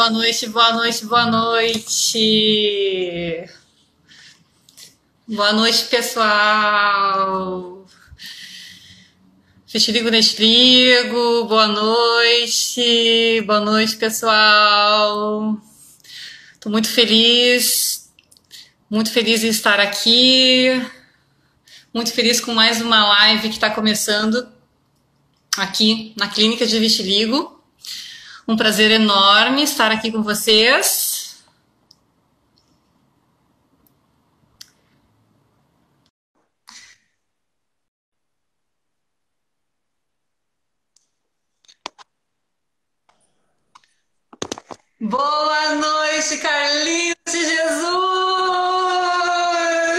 boa noite, boa noite, boa noite. Boa noite, pessoal. Vitiligo neste ligo, boa noite, pessoal. Estou muito feliz em estar aqui, muito feliz com mais uma live que está começando aqui na Clínica de Vitiligo. Um prazer enorme estar aqui com vocês. Boa noite, Carlinhos de Jesus!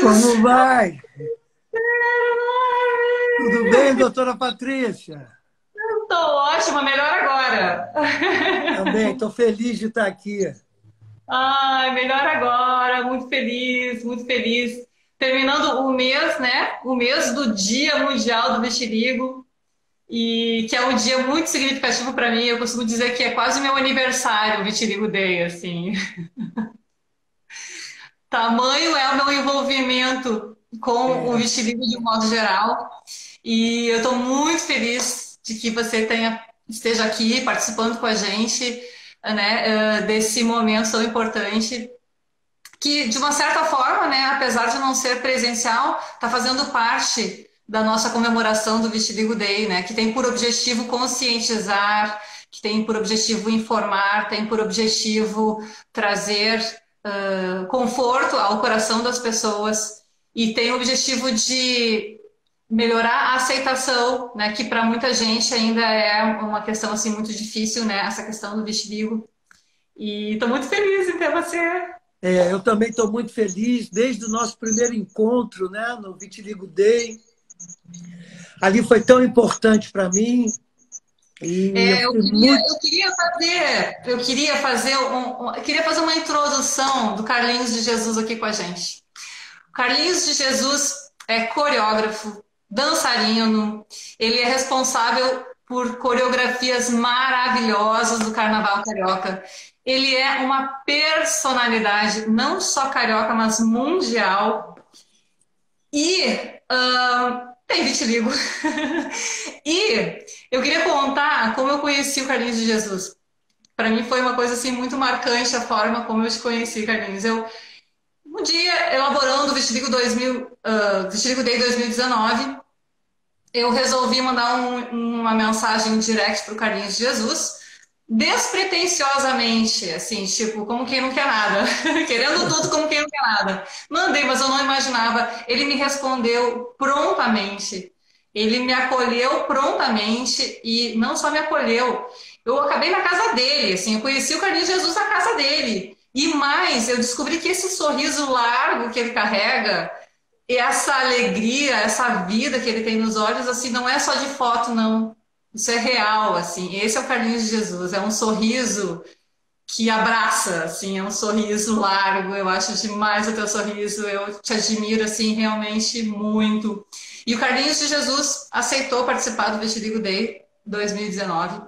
Como vai? Tudo bem, doutora Patrícia? Estou ótima, melhor agora. Também, estou feliz de estar aqui. Ai, melhor agora, muito feliz, muito feliz. Terminando o mês, né? O mês do Dia Mundial do Vitiligo, e que é um dia muito significativo para mim. Eu costumo dizer que é quase meu aniversário, o Vitiligo Day, assim. Tamanho é o meu envolvimento com o vitiligo de um modo geral. E eu estou muito feliz de que você esteja aqui participando com a gente, né, desse momento tão importante, que de uma certa forma, né, apesar de não ser presencial, está fazendo parte da nossa comemoração do Vitiligo Day, né, que tem por objetivo conscientizar, que tem por objetivo informar, tem por objetivo trazer conforto ao coração das pessoas e tem o objetivo de melhorar a aceitação, né, que para muita gente ainda é uma questão assim muito difícil, né, essa questão do vitiligo. E estou muito feliz em ter você. Eu também estou muito feliz, desde o nosso primeiro encontro, né, no Vitiligo Day. Ali foi tão importante para mim. E Eu queria fazer uma introdução do Carlinhos de Jesus aqui com a gente. O Carlinhos de Jesus é coreógrafo, dançarino, ele é responsável por coreografias maravilhosas do Carnaval Carioca. Ele é uma personalidade, não só carioca, mas mundial. E tem vitiligo. E eu queria contar como eu conheci o Carlinhos de Jesus. Para mim foi uma coisa assim muito marcante a forma como eu te conheci, Carlinhos. Um dia, elaborando o Vitiligo Vitiligo Day 2019, eu resolvi mandar uma mensagem em direct para o Carlinhos de Jesus, despretensiosamente, assim, tipo, como quem não quer nada, querendo tudo como quem não quer nada. Mandei, mas eu não imaginava. Ele me respondeu prontamente, ele me acolheu prontamente e não só me acolheu, eu acabei na casa dele, assim, eu conheci o Carlinhos de Jesus na casa dele. E mais, eu descobri que esse sorriso largo que ele carrega, e essa alegria, essa vida que ele tem nos olhos, assim, não é só de foto, não. Isso é real, assim. Esse é o Carlinhos de Jesus. É um sorriso que abraça, assim, é um sorriso largo. Eu acho demais o teu sorriso. Eu te admiro, assim, realmente muito. E o Carlinhos de Jesus aceitou participar do Vitiligo Day 2019.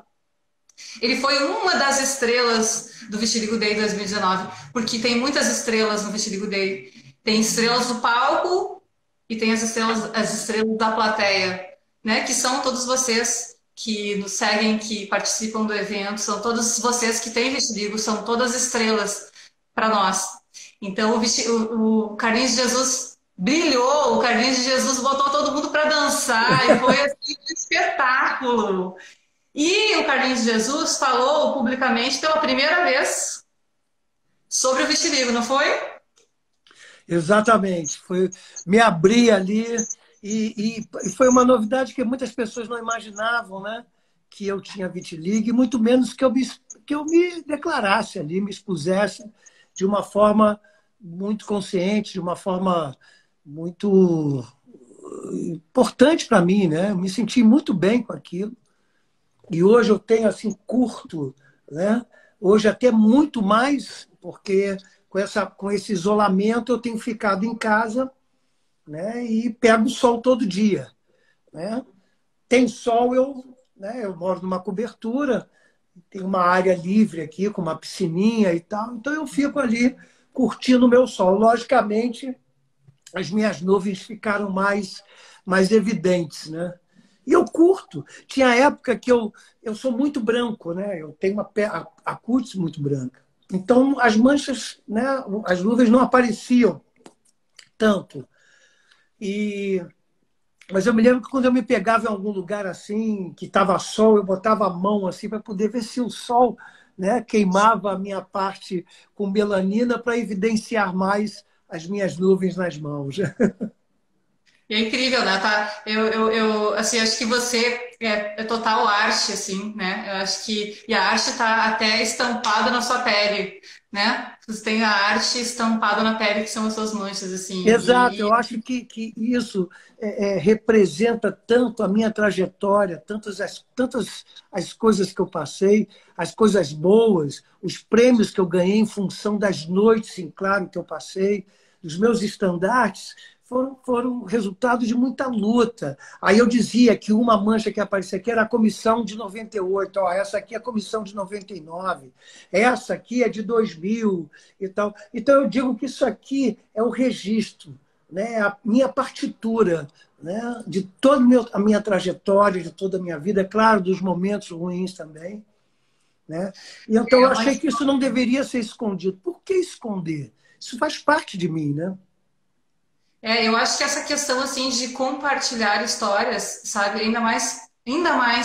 Ele foi uma das estrelas do Vitiligo Day 2019, porque tem muitas estrelas no Vitiligo Day. Tem estrelas do palco e tem as estrelas da plateia, né? Que são todos vocês que nos seguem, que participam do evento, são todos vocês que têm vitiligo, são todas estrelas para nós. Então o Carlinhos de Jesus brilhou, o Carlinhos de Jesus botou todo mundo para dançar e foi assim, um espetáculo. E o Carlinhos de Jesus falou publicamente pela primeira vez sobre o vitiligo, não foi? Exatamente. Me abri ali e foi uma novidade que muitas pessoas não imaginavam, né? Que eu tinha vitiligo, e muito menos que eu me declarasse ali, me expusesse de uma forma muito consciente, de uma forma muito importante para mim, né? Eu me senti muito bem com aquilo. E hoje eu tenho, assim, curto, né? Hoje até muito mais, porque com esse isolamento eu tenho ficado em casa, né? E pego sol todo dia, né? Tem sol, né? Eu moro numa cobertura, Tem uma área livre aqui, com uma piscininha e tal. Então eu fico ali curtindo o meu sol. Logicamente, as minhas nuvens ficaram mais evidentes, né? E eu curto. Tinha época que eu sou muito branco, né? Eu tenho a cútis muito branca. Então, as manchas, né? As nuvens não apareciam tanto. E mas eu me lembro que quando eu me pegava em algum lugar assim, que estava sol, eu botava a mão assim para poder ver se o sol, né, queimava a minha parte com melanina para evidenciar mais as minhas nuvens nas mãos. E é incrível, né? Tá? Assim, acho que você é total arte, assim, né? Eu acho que e a arte está até estampada na sua pele, né? Você tem a arte estampada na pele, que são as suas manchas, assim. Exato, eu acho que isso representa tanto a minha trajetória, tantas as coisas que eu passei, as coisas boas, os prêmios que eu ganhei em função das noites, em claro, que eu passei, dos meus estandartes, foram resultado de muita luta. Aí eu dizia que uma mancha que aparecia aqui era a comissão de 98, ó, essa aqui é a comissão de 99, essa aqui é de 2000 e tal. Então eu digo que isso aqui é o registro, né? A minha partitura, né? De toda a minha trajetória, de toda a minha vida, é claro, dos momentos ruins também. Né? E então eu achei Mas que isso não deveria ser escondido. Por que esconder? Isso faz parte de mim, né? eu acho que essa questão assim de compartilhar histórias, sabe, ainda mais,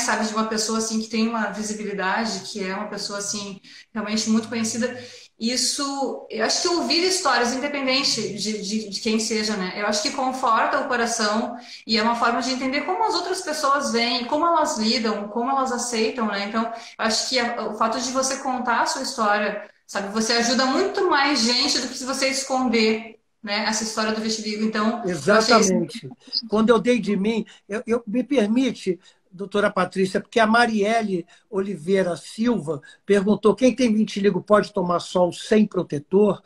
sabe, de uma pessoa assim que tem uma visibilidade, que é uma pessoa assim realmente muito conhecida, isso, eu acho que ouvir histórias, independente de quem seja, né? Eu acho que conforta o coração e é uma forma de entender como as outras pessoas veem, como elas lidam, como elas aceitam, né? Então, eu acho que o fato de você contar a sua história, sabe, você ajuda muito mais gente do que se você esconder, né, essa história do vitiligo. Então, eu achei isso. Exatamente. Quando eu dei de mim, me permite, doutora Patrícia, porque a Marielle Oliveira Silva perguntou: quem tem vitiligo pode tomar sol sem protetor?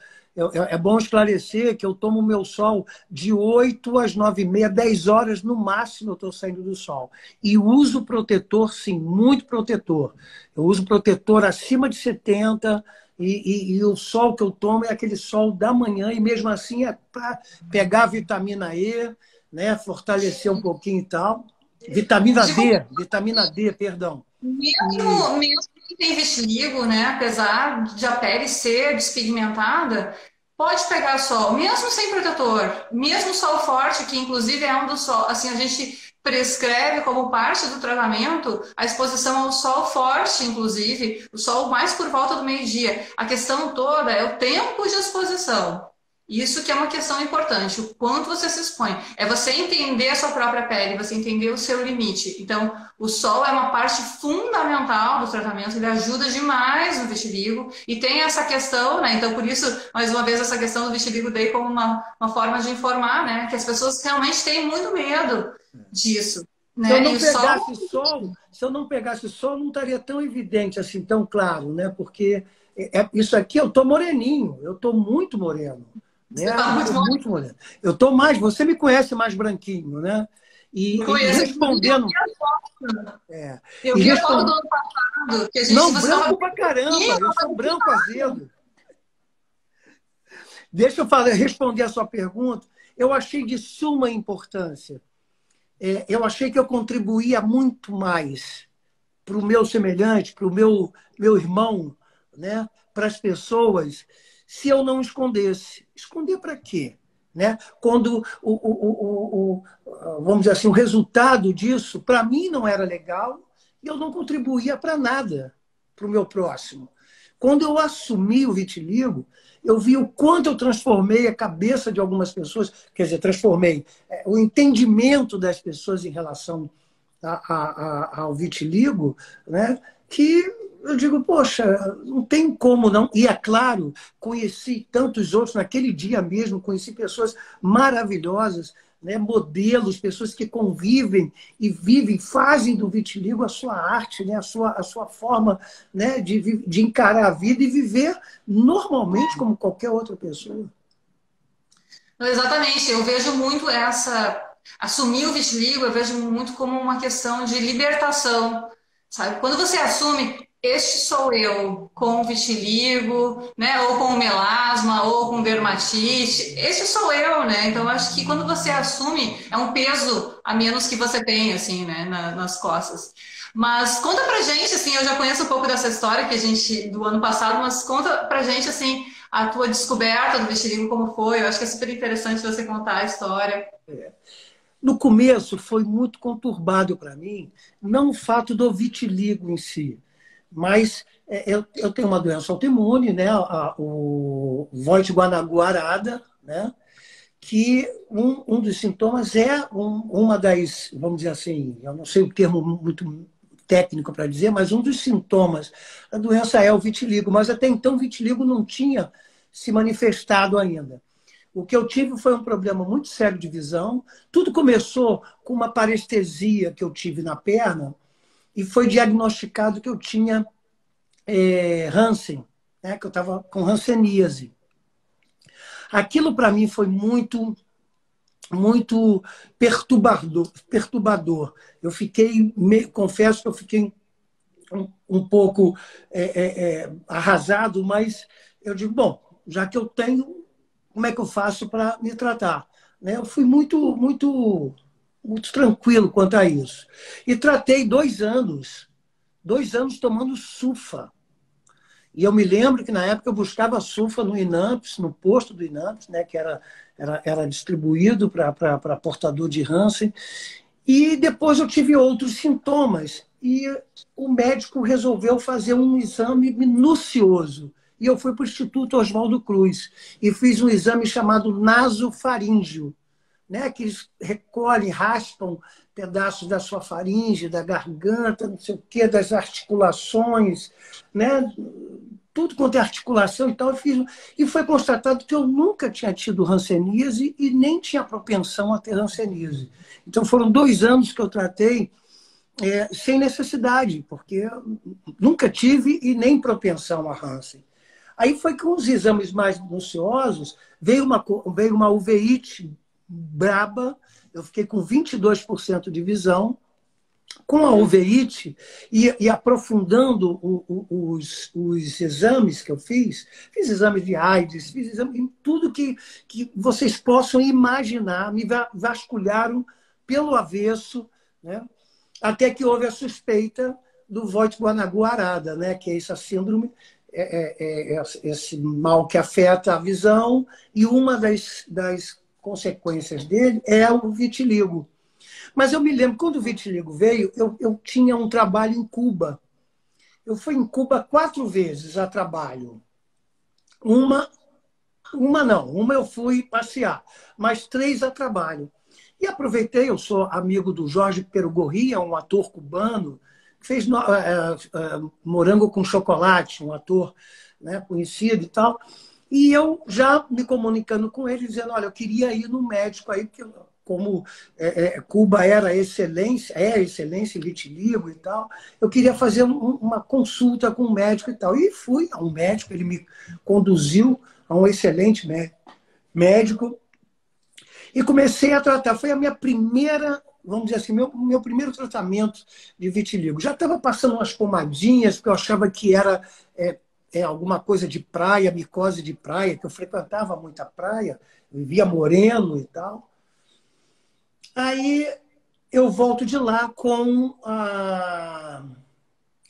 É bom esclarecer que eu tomo meu sol de 8 às 9h30, 10 horas no máximo eu estou saindo do sol. E uso protetor, sim, muito protetor. Eu uso protetor acima de 70, e o sol que eu tomo é aquele sol da manhã, e mesmo assim é para pegar a vitamina E, né, fortalecer um pouquinho e tal. Vitamina D, perdão. E Mesmo quem tem vitiligo, né, apesar de a pele ser despigmentada, pode pegar sol, mesmo sem protetor, mesmo sol forte, que inclusive é um dos sol, assim, a gente prescreve como parte do tratamento a exposição ao sol forte, inclusive, o sol mais por volta do meio-dia. A questão toda é o tempo de exposição. Isso que é uma questão importante, o quanto você se expõe. É você entender a sua própria pele, você entender o seu limite. Então, o sol é uma parte fundamental do tratamento, ele ajuda demais no vitiligo. E tem essa questão, né? Então, por isso, mais uma vez, essa questão do vitiligo dei como uma forma de informar, né? Que as pessoas realmente têm muito medo disso. se eu Né? E não o sol. pegasse sol, se eu não pegasse sol, não estaria tão evidente assim, tão claro, né? Porque isso aqui eu tô moreninho, eu tô muito moreno, né? Você está Eu muito tô bom. muito moreno. Eu tô mais, você me conhece mais branquinho, né? E Conheço. respondendo, Eu e vi a foto do respondendo, ano passado, que a gente, não, você estava. branco pra caramba, eu sou branco azedo. Deixa eu responder a sua pergunta. Eu achei de suma importância. Eu achei que eu contribuía muito mais para o meu semelhante, para o meu irmão, né? Para as pessoas, se eu não escondesse. Esconder para quê? Né? Quando vamos dizer assim, o resultado disso, para mim, não era legal e eu não contribuía para nada para o meu próximo. Quando eu assumi o vitiligo, eu vi o quanto eu transformei a cabeça de algumas pessoas, quer dizer, transformei o entendimento das pessoas em relação ao vitiligo, né? Que eu digo, poxa, não tem como não. E é claro, conheci tantos outros naquele dia mesmo, conheci pessoas maravilhosas, né? Modelos, pessoas que convivem e vivem, fazem do vitiligo a sua arte, né? A sua forma, né? de encarar a vida e viver normalmente como qualquer outra pessoa. Exatamente, eu vejo muito essa. Assumir o vitiligo, eu vejo muito como uma questão de libertação, sabe? Quando você assume, este sou eu com vitiligo, né? Ou com melasma, ou com dermatite. Este sou eu, né? Então, eu acho que quando você assume, é um peso a menos que você tem, assim, né? Nas costas. Mas conta pra gente, assim, eu já conheço um pouco dessa história que a gente, do ano passado, mas conta pra gente, assim, a tua descoberta do vitiligo, como foi. Eu acho que é super interessante você contar a história. No começo foi muito conturbado para mim, não o fato do vitiligo em si, mas eu tenho uma doença autoimune, né, o Voit-Guanagu-Arada, né, que um dos sintomas é uma das, vamos dizer assim, eu não sei o termo muito técnico para dizer, mas um dos sintomas da doença é o vitiligo, mas até então o vitiligo não tinha se manifestado ainda. O que eu tive foi um problema muito sério de visão. Tudo começou com uma parestesia que eu tive na perna e foi diagnosticado que eu tinha Hansen, né, que eu estava com hanseníase. Aquilo para mim foi muito perturbador. Eu fiquei, confesso que eu fiquei um pouco arrasado, mas eu digo, bom, já que eu tenho, como é que eu faço para me tratar? Né? Eu fui muito tranquilo quanto a isso. E tratei 2 anos tomando sulfa. E eu me lembro que na época eu buscava sulfa no Inamps, no posto do Inamps, né, que era distribuído para portador de Hansen. E depois eu tive outros sintomas. E o médico resolveu fazer um exame minucioso. E eu fui para o Instituto Oswaldo Cruz e fiz um exame chamado nasofaríngeo, né? Que eles recolhem, raspam pedaços da sua faringe, da garganta, não sei o quê, das articulações, né? Tudo quanto é articulação e tal. Eu fiz, e foi constatado que eu nunca tinha tido hanseníase e nem tinha propensão a ter hanseníase. Então foram 2 anos que eu tratei sem necessidade, porque eu nunca tive e nem propensão a Hansen. Aí foi com os exames mais minuciosos, veio uma uveíte braba, eu fiquei com 22% de visão, com a uveíte e aprofundando os exames que eu fiz exame de AIDS, fiz exame em tudo que vocês possam imaginar, me vasculharam pelo avesso, né? Até que houve a suspeita do Voit-Guanagu-Arada, né? Que é essa síndrome, esse mal que afeta a visão, e uma das consequências dele é o vitiligo. Mas eu me lembro, quando o vitiligo veio, eu tinha um trabalho em Cuba. Eu fui em Cuba 4 vezes a trabalho. Uma não, uma eu fui passear, mas 3 a trabalho. E aproveitei, eu sou amigo do Jorge Perugorria, um ator cubano, que fez Morango com Chocolate, um ator, né, conhecido e tal. E eu já me comunicando com ele, dizendo, olha, eu queria ir no médico aí, porque como Cuba era excelência, é excelência em vitiligo e tal, eu queria fazer uma consulta com um médico e tal. E fui a um médico, ele me conduziu a um excelente médico e comecei a tratar. Foi a minha primeira, vamos dizer assim, meu primeiro tratamento de vitiligo. Já estava passando umas pomadinhas, porque eu achava que era alguma coisa de praia, micose de praia, que eu frequentava muita praia, vivia moreno e tal. Aí eu volto de lá com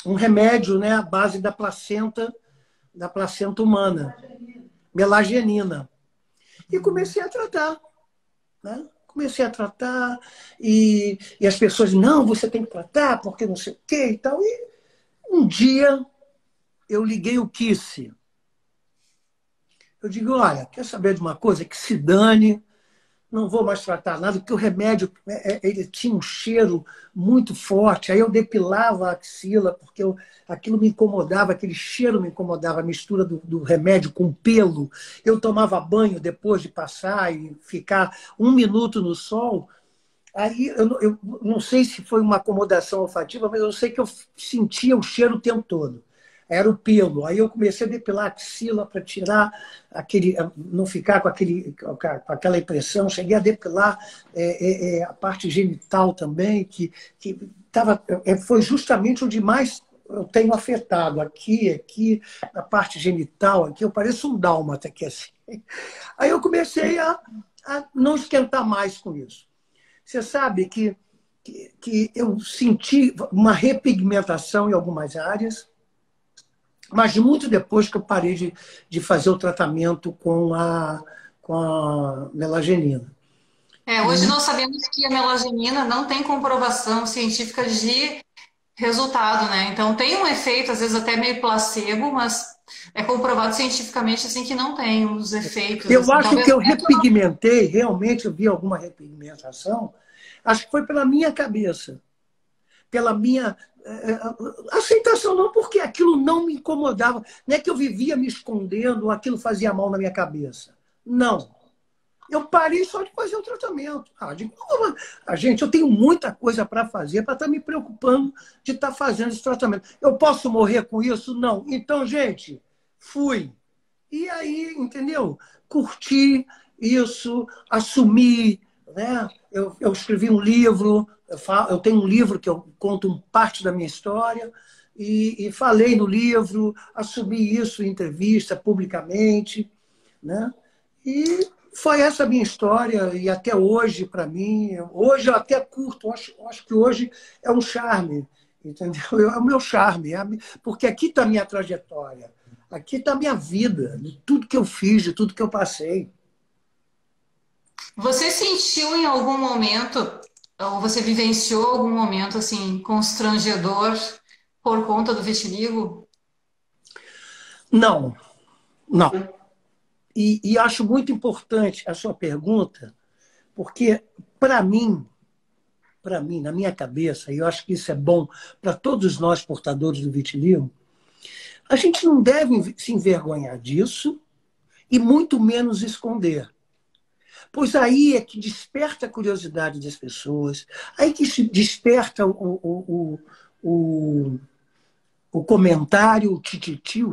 um remédio, né, à base da placenta humana, melagenina. E comecei a tratar. Né? Comecei a tratar e as pessoas, não, você tem que tratar porque não sei o quê e tal. E um dia eu liguei o Kiss. Eu digo, olha, quer saber de uma coisa? Que se dane, não vou mais tratar nada, porque o remédio ele tinha um cheiro muito forte. Aí eu depilava a axila, porque aquilo me incomodava, aquele cheiro me incomodava, a mistura do remédio com pelo. Eu tomava banho depois de passar e ficar 1 minuto no sol. Aí eu não sei se foi uma acomodação olfativa, mas eu sei que eu sentia o cheiro o tempo todo. Era o pelo. Aí eu comecei a depilar a axila para tirar não ficar com aquela impressão. Cheguei a depilar a parte genital também, que foi justamente onde mais eu tenho afetado aqui, na parte genital, aqui, eu pareço um dálmata aqui assim. Aí eu comecei a não esquentar mais com isso. Você sabe que eu senti uma repigmentação em algumas áreas, mas muito depois que eu parei de fazer o tratamento com a melagenina. Hoje nós sabemos que a melatonina não tem comprovação científica de resultado, né? Então tem um efeito, às vezes até meio placebo, mas é comprovado cientificamente assim que não tem os efeitos. Eu Assim, acho talvez que eu repigmentei, realmente eu vi alguma repigmentação, acho que foi pela minha cabeça, pela minha aceitação, não porque aquilo não me incomodava, não é que eu vivia me escondendo, aquilo fazia mal na minha cabeça. Não. Eu parei só de fazer o tratamento. Gente, eu tenho muita coisa para fazer para estar me preocupando de estar fazendo esse tratamento. Eu posso morrer com isso? Não. Então, gente, fui. E aí, entendeu? Curti isso, assumi, né? Eu escrevi um livro, eu tenho um livro que eu conto parte da minha história, e falei no livro, assumi isso em entrevista, publicamente, né? E foi essa a minha história, e até hoje, para mim, hoje eu até curto, acho que hoje é um charme, entendeu? É o meu charme, porque aqui está a minha trajetória, aqui está a minha vida, de tudo que eu fiz, de tudo que eu passei. você sentiu em algum momento, ou você vivenciou algum momento assim constrangedor por conta do vitiligo? Não, não. E acho muito importante a sua pergunta, porque, para mim, na minha cabeça, e eu acho que isso é bom para todos nós portadores do vitiligo, a gente não deve se envergonhar disso e muito menos esconder. Pois aí é que desperta a curiosidade das pessoas, aí que se desperta o comentário, o tititio,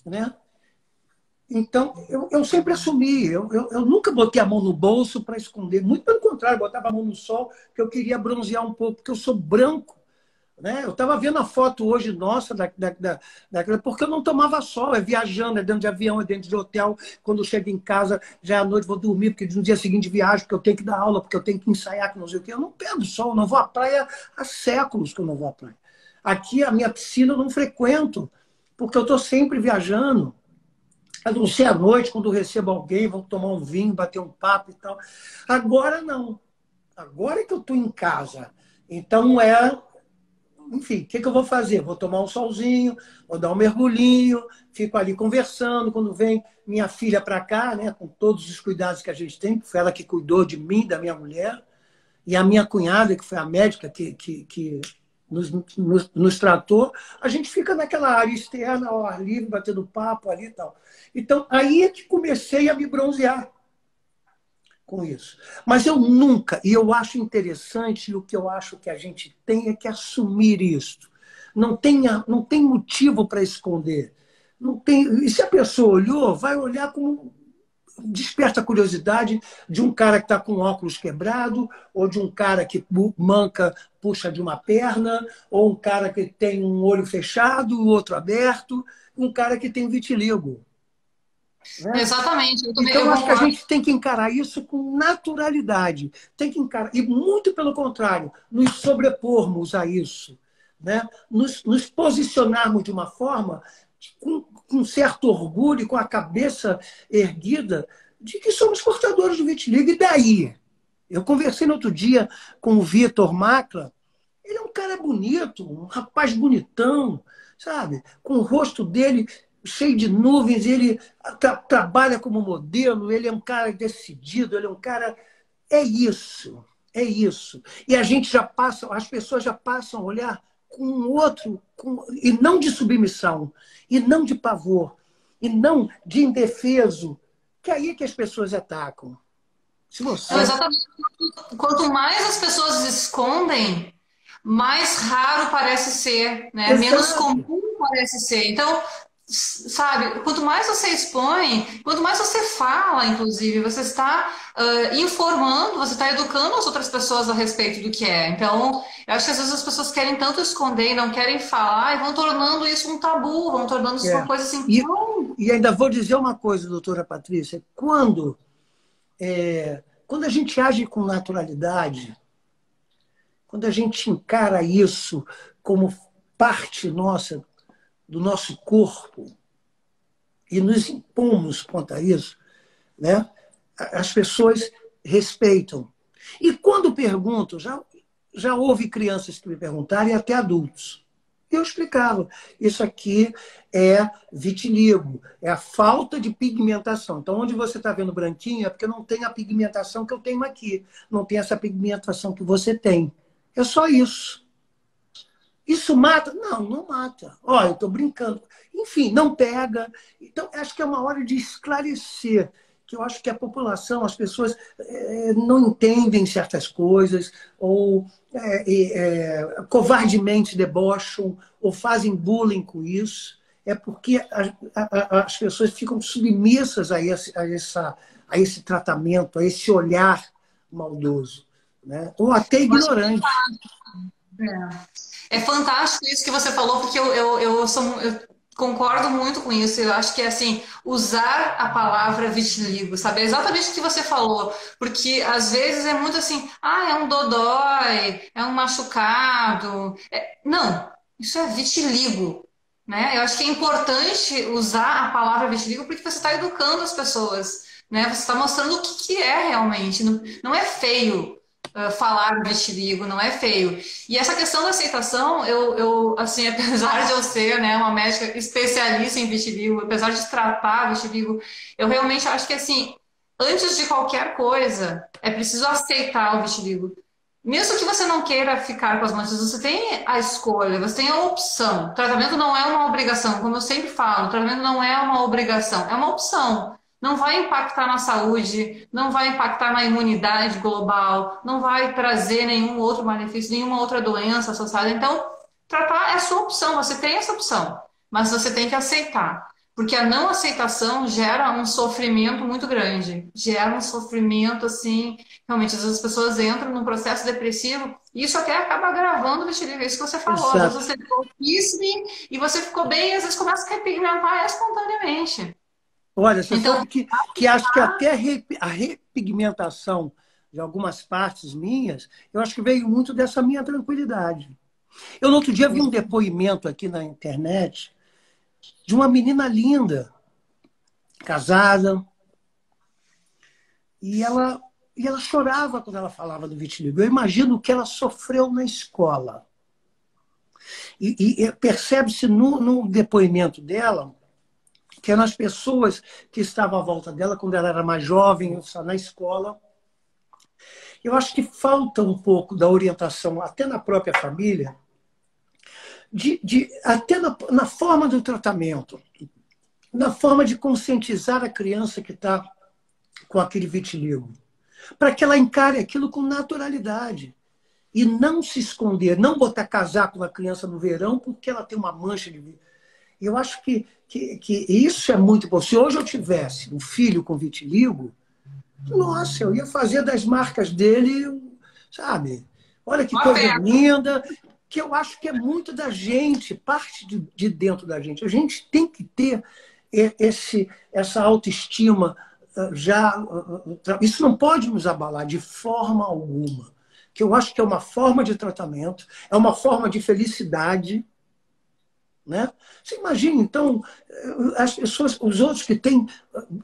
né? Então, eu sempre assumi, eu nunca botei a mão no bolso para esconder, muito pelo contrário, botava a mão no sol, porque eu queria bronzear um pouco, porque eu sou branco. Né? Eu estava vendo a foto hoje nossa, porque eu não tomava sol, é viajando, é dentro de avião, é dentro de hotel. Quando eu chego em casa, já é à noite, vou dormir, porque no dia seguinte viajo, porque eu tenho que dar aula, porque eu tenho que ensaiar, que não sei o quê. Eu não pego sol, não vou à praia há séculos que eu não vou à praia. Aqui, a minha piscina eu não frequento, porque eu estou sempre viajando. A não ser à noite, quando eu recebo alguém, vou tomar um vinho, bater um papo e tal. Agora não. Agora é que eu estou em casa. Então enfim, o que eu vou fazer? Vou tomar um solzinho, vou dar um mergulhinho, fico ali conversando. Quando vem minha filha para cá, né, com todos os cuidados que a gente tem, foi ela que cuidou de mim, da minha mulher, e a minha cunhada, que foi a médica que nos tratou, a gente fica naquela área externa, ao ar livre, batendo papo ali e tal. Então, aí é que comecei a me bronzear com isso. Mas eu nunca, e eu acho interessante, e o que eu acho que a gente tem é que assumir isso. Não tem motivo para esconder. Não tem, e se a pessoa olhou, vai olhar como desperta a curiosidade de um cara que está com óculos quebrado, ou de um cara que manca, puxa de uma perna, ou um cara que tem um olho fechado, o outro aberto, um cara que tem vitiligo. Né? Exatamente, eu também Então, eu eu acho que a concordo. gente tem que encarar isso com naturalidade. Tem que encarar, e muito pelo contrário, nos sobrepormos a isso. Né? Nos posicionarmos de uma forma com certo orgulho, com a cabeça erguida, de que somos portadores do vitiligo. E daí? Eu conversei no outro dia com o Vitor Macla. Ele é um cara bonito, um rapaz bonitão, sabe? Com o rosto dele cheio de nuvens, ele trabalha como modelo, ele é um cara decidido, ele é um cara... É isso, é isso. E a gente já passa, as pessoas já passam a olhar com outro, e não de submissão, e não de pavor, e não de indefeso, que aí é que as pessoas atacam. Se você... Não, exatamente. Quanto mais as pessoas escondem, mais raro parece ser, né? Menos Exato. comum parece ser. Então, sabe, quanto mais você expõe, quanto mais você fala, inclusive, você está informando, você está educando as outras pessoas a respeito do que é. Então, eu acho que às vezes as pessoas querem tanto esconder e não querem falar e vão tornando isso um tabu, vão tornando isso uma É. coisa assim E, tão... e ainda vou dizer uma coisa, doutora Patrícia, quando a gente age com naturalidade, quando a gente encara isso como parte nossa, do nosso corpo, e nos impomos quanto a isso, né? As pessoas respeitam. E quando pergunto, já houve crianças que me perguntaram, e até adultos. Eu explicava, isso aqui é vitiligo, é a falta de pigmentação. Então, onde você está vendo branquinho é porque não tem a pigmentação que eu tenho aqui, não tem essa pigmentação que você tem. É só isso. Isso mata? Não, não mata. Olha, eu estou brincando. Enfim, não pega. Então, acho que é uma hora de esclarecer, que eu acho que a população, as pessoas não entendem certas coisas, ou covardemente debocham, ou fazem bullying com isso. É porque as pessoas ficam submissas a esse tratamento, a esse olhar maldoso, né? Ou até ignorante. É fantástico isso que você falou, porque eu concordo muito com isso. Eu acho que é assim, usar a palavra vitiligo, sabe? É exatamente o que você falou. Porque às vezes é muito assim, é um dodói, é um machucado. Não, isso é vitiligo, né? Eu acho que é importante usar a palavra vitiligo porque você está educando as pessoas, né? Você está mostrando o que é realmente. Não, não é feio falar vitiligo, não é feio. E essa questão da aceitação, assim, apesar de eu ser, né, uma médica especialista em vitiligo, apesar de tratar vitiligo, eu realmente acho que, assim, antes de qualquer coisa, é preciso aceitar o vitiligo. Mesmo que você não queira ficar com as manchas, você tem a escolha, você tem a opção. O tratamento não é uma obrigação, como eu sempre falo, o tratamento não é uma obrigação, é uma opção. Não vai impactar na saúde, não vai impactar na imunidade global, não vai trazer nenhum outro malefício, nenhuma outra doença associada. Então, tratar é a sua opção, você tem essa opção, mas você tem que aceitar. Porque a não aceitação gera um sofrimento muito grande, gera um sofrimento assim. Realmente, às vezes as pessoas entram num processo depressivo e isso até acaba agravando o vitiligo. É isso que você falou. Às vezes Exato. você ficou triste e você ficou bem, e às vezes começa a repigmentar espontaneamente. Olha, você Então, sabe que acho que até a repigmentação de algumas partes minhas, eu acho que veio muito dessa minha tranquilidade. Eu, no outro dia, vi um depoimento aqui na internet de uma menina linda, casada, e ela chorava quando ela falava do vitiligo. Eu imagino o que ela sofreu na escola. E percebe-se no depoimento dela que eram as pessoas que estavam à volta dela quando ela era mais jovem, na escola. Eu acho que falta um pouco da orientação, até na própria família, até na forma do tratamento, na forma de conscientizar a criança que está com aquele vitiligo, para que ela encare aquilo com naturalidade. E não se esconder, não botar casaco na criança no verão porque ela tem uma mancha de... Eu acho que isso é muito bom. Se hoje eu tivesse um filho com vitiligo, nossa, eu ia fazer das marcas dele, sabe? Olha que coisa linda, que eu acho que é muito da gente, parte de dentro da gente. A gente tem que ter essa autoestima já. Isso não pode nos abalar de forma alguma. Que eu acho que é uma forma de tratamento, é uma forma de felicidade. Né? Você imagina, então, as pessoas, os outros que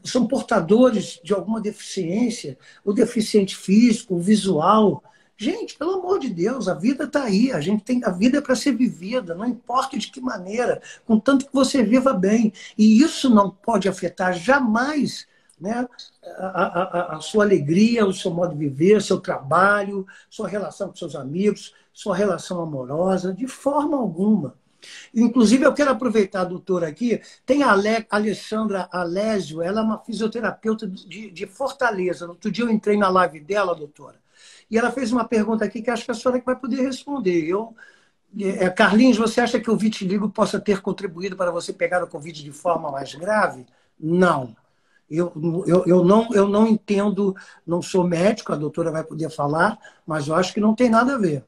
são portadores de alguma deficiência, o deficiente físico, o visual. Gente, pelo amor de Deus, a vida está aí, a vida é para ser vivida, não importa de que maneira, contanto que você viva bem. E isso não pode afetar jamais, né, a sua alegria, o seu modo de viver, seu trabalho, sua relação com seus amigos, sua relação amorosa, de forma alguma. Inclusive, eu quero aproveitar, doutora, aqui, tem a Alessandra Alésio, ela é uma fisioterapeuta de Fortaleza. No outro dia eu entrei na live dela, doutora, e ela fez uma pergunta aqui que acho que a senhora vai poder responder. Carlinhos, você acha que o vitiligo possa ter contribuído para você pegar o Covid de forma mais grave? Não. Eu não entendo, não sou médico, a doutora vai poder falar, mas eu acho que não tem nada a ver.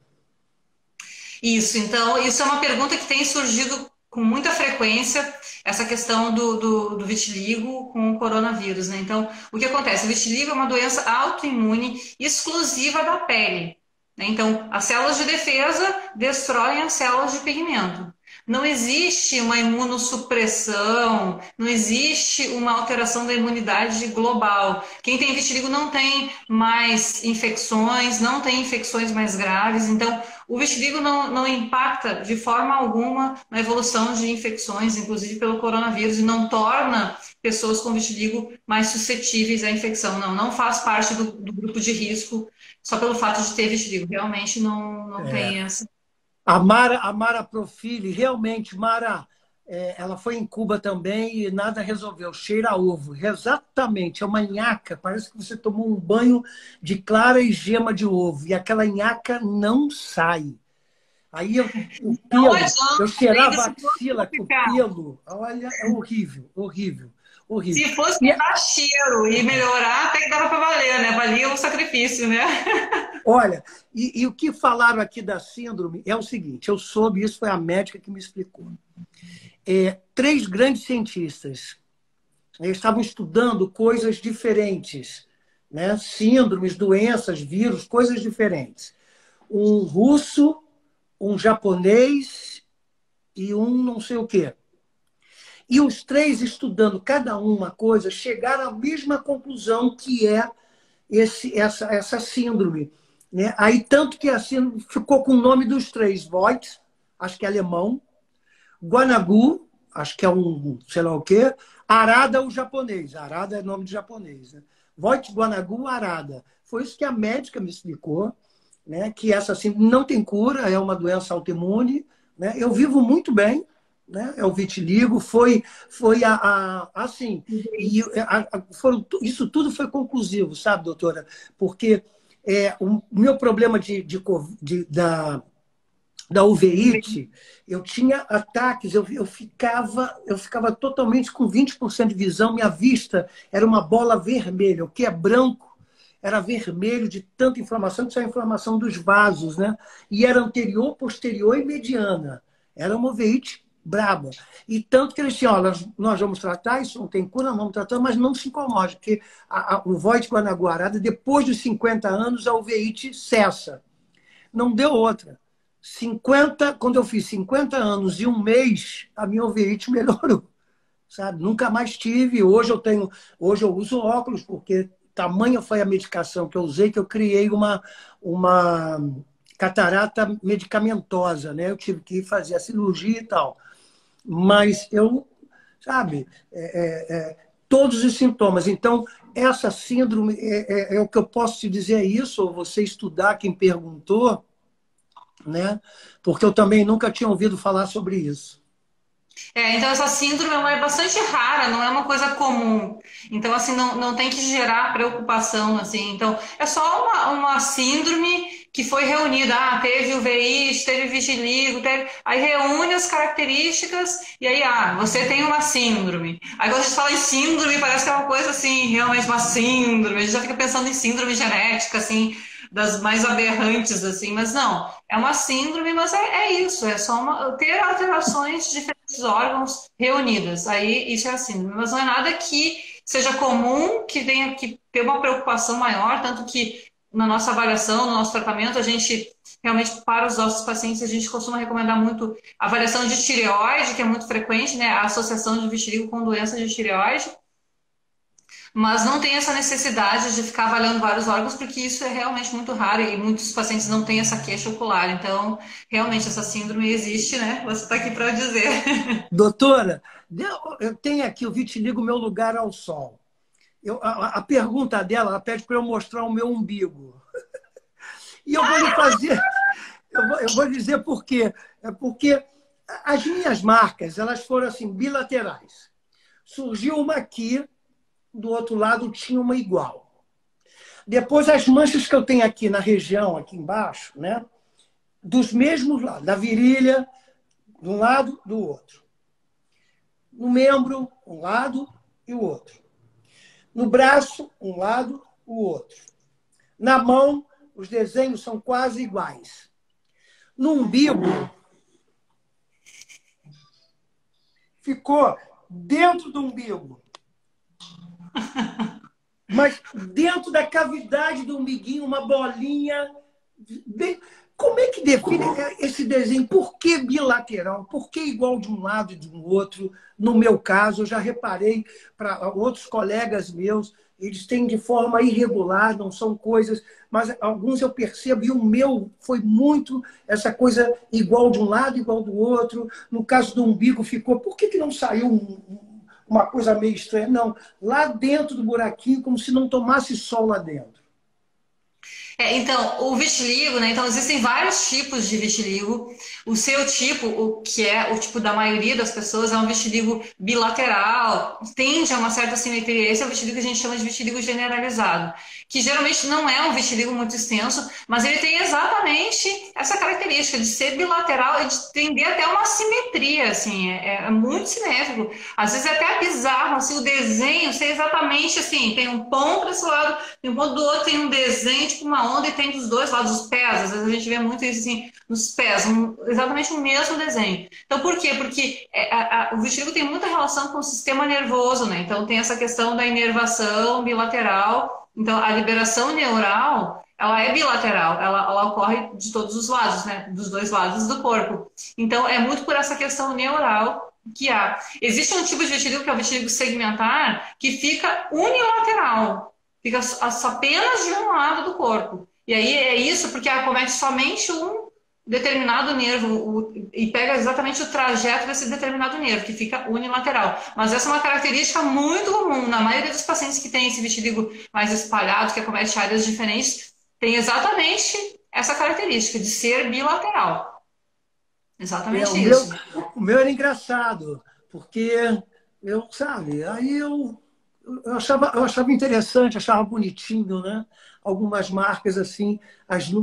Isso, então, isso é uma pergunta que tem surgido com muita frequência, essa questão do vitiligo com o coronavírus, né? Então, o que acontece? O vitiligo é uma doença autoimune exclusiva da pele, né? Então, as células de defesa destroem as células de pigmento. Não existe uma imunossupressão, não existe uma alteração da imunidade global. Quem tem vitiligo não tem mais infecções, não tem infecções mais graves. Então, o vitiligo não impacta de forma alguma na evolução de infecções, inclusive pelo coronavírus, e não torna pessoas com vitiligo mais suscetíveis à infecção. Não faz parte do grupo de risco só pelo fato de ter vitiligo. Realmente não É. tem essa. A Mara Profili, realmente, Mara, ela foi em Cuba também e nada resolveu. Cheira a ovo. Exatamente, é uma nhaca. Parece que você tomou um banho de clara e gema de ovo. E aquela nhaca não sai. Aí o Não pelo, eu adianta, ainda cheirava a se fosse axila pra com o ficar. pelo. Olha, é horrível, horrível, horrível. Se fosse E, pra dar cheiro e melhorar, até que dava para valer, né? Valia o sacrifício, né? olha, e o que falaram aqui da síndrome é o seguinte, eu soube, isso foi a médica que me explicou. Três grandes cientistas estavam estudando coisas diferentes, né? Síndromes, doenças, vírus, coisas diferentes. Um russo, um japonês e um não sei o quê. E os três, estudando cada um uma coisa, chegaram à mesma conclusão que é essa síndrome. Né? Aí, tanto que a síndrome ficou com o nome dos três: Voigt, acho que é alemão, Guanagu, acho que é um sei lá o quê, Arada, o japonês. Arada é nome de japonês. Né? Voigt, Guanagu, Arada. Foi isso que a médica me explicou, né? Que essa síndrome não tem cura, é uma doença autoimune. Né? Eu vivo muito bem, né? É o vitiligo, foi assim, isso tudo foi conclusivo, sabe, doutora? Porque o meu problema da uveíte, eu tinha ataques, eu ficava totalmente com 20% de visão, minha vista era uma bola vermelha, o que é branco era vermelho de tanta inflamação, que isso é a inflamação dos vasos, né? E era anterior, posterior e mediana. Era uma uveíte braba. E tanto que eles diziam, olha, nós vamos tratar, isso não tem cura, não vamos tratar, mas não se incomode, porque o Voigt Guanaguarada, depois dos 50 anos, a uveíte cessa. Não deu outra. Quando eu fiz 50 anos e um mês, a minha uveíte melhorou. Sabe? Nunca mais tive. Hoje eu uso óculos, porque tamanha foi a medicação que eu usei que eu criei uma catarata medicamentosa, né? Eu tive que fazer a cirurgia e tal. Mas sabe, todos os sintomas. Então, essa síndrome, o que eu posso te dizer é isso, ou você estudar quem perguntou, né? Porque eu também nunca tinha ouvido falar sobre isso. Então essa síndrome é bastante rara, não é uma coisa comum. Então, assim, não tem que gerar preocupação, assim. Então, é só uma síndrome que foi reunida. Ah, teve uveíte, teve vitiligo, aí reúne as características e aí, você tem uma síndrome. Aí quando a gente fala em síndrome, parece que é uma coisa assim, realmente uma síndrome. A gente já fica pensando em síndrome genética, assim, das mais aberrantes, assim, mas não, é uma síndrome, mas é isso, é só ter alterações de diferentes órgãos reunidas, aí isso é a síndrome, mas não é nada que seja comum, que tenha que ter uma preocupação maior, tanto que na nossa avaliação, no nosso tratamento, a gente realmente, para os nossos pacientes, a gente costuma recomendar muito a avaliação de tireoide, que é muito frequente, né, a associação de vitiligo com doença de tireoide, mas não tem essa necessidade de ficar avaliando vários órgãos, porque isso é realmente muito raro e muitos pacientes não têm essa queixa ocular. Então, realmente, essa síndrome existe, né? Você está aqui para dizer. Doutora, eu tenho aqui o vitiligo, meu lugar ao sol. A pergunta dela, ela pede para eu mostrar o meu umbigo. E eu vou lhe fazer, eu vou dizer por quê. É porque as minhas marcas, elas foram assim, bilaterais. Surgiu uma aqui, do outro lado tinha uma igual. Depois, as manchas que eu tenho aqui na região, aqui embaixo, né? dos mesmos lados, da virilha, de um lado, do outro. No membro, um lado e o outro. No braço, um lado, o outro. Na mão, os desenhos são quase iguais. No umbigo, ficou dentro do umbigo. Mas dentro da cavidade do umbiguinho, uma bolinha. Como é que define esse desenho? Por que bilateral? Por que igual de um lado e de um outro? No meu caso, eu já reparei para outros colegas meus, eles têm de forma irregular, não são coisas, mas alguns eu percebo, e o meu foi muito essa coisa igual de um lado, igual do outro. No caso do umbigo ficou, por que não saiu uma coisa meio estranha? Não, lá dentro do buraquinho, como se não tomasse sol lá dentro. Então, o vitiligo, né? Então, existem vários tipos de vitiligo. O seu tipo, o que é o tipo da maioria das pessoas, é um vitiligo bilateral, tende a uma certa simetria. Esse é o vitiligo que a gente chama de vitiligo generalizado, que geralmente não é um vitiligo muito extenso, mas ele tem exatamente essa característica de ser bilateral e de tender até uma simetria, assim, é muito simétrico. Às vezes é até bizarro, assim, o desenho ser exatamente assim, tem um ponto desse lado, tem um ponto do outro, tem um desenho, tipo uma onda, e tem dos dois lados, os pés. Às vezes a gente vê muito isso assim, nos pés, exatamente o mesmo desenho. Então, por quê? Porque o vitiligo tem muita relação com o sistema nervoso, né? Então, tem essa questão da inervação bilateral. Então, a liberação neural, ela é bilateral, ela ocorre de todos os lados, né? Dos dois lados do corpo. Então, é muito por essa questão neural que há. Existe um tipo de vitiligo, que é o vitiligo segmentar, que fica unilateral. Fica apenas de um lado do corpo. E aí é isso porque acomete somente um determinado nervo e pega exatamente o trajeto desse determinado nervo, que fica unilateral. Mas essa é uma característica muito comum. Na maioria dos pacientes que tem esse vitiligo mais espalhado, que acomete áreas diferentes, tem exatamente essa característica de ser bilateral. Exatamente isso. O meu era engraçado, porque eu, sabe, aí eu achava interessante, achava bonitinho, né? Algumas marcas assim,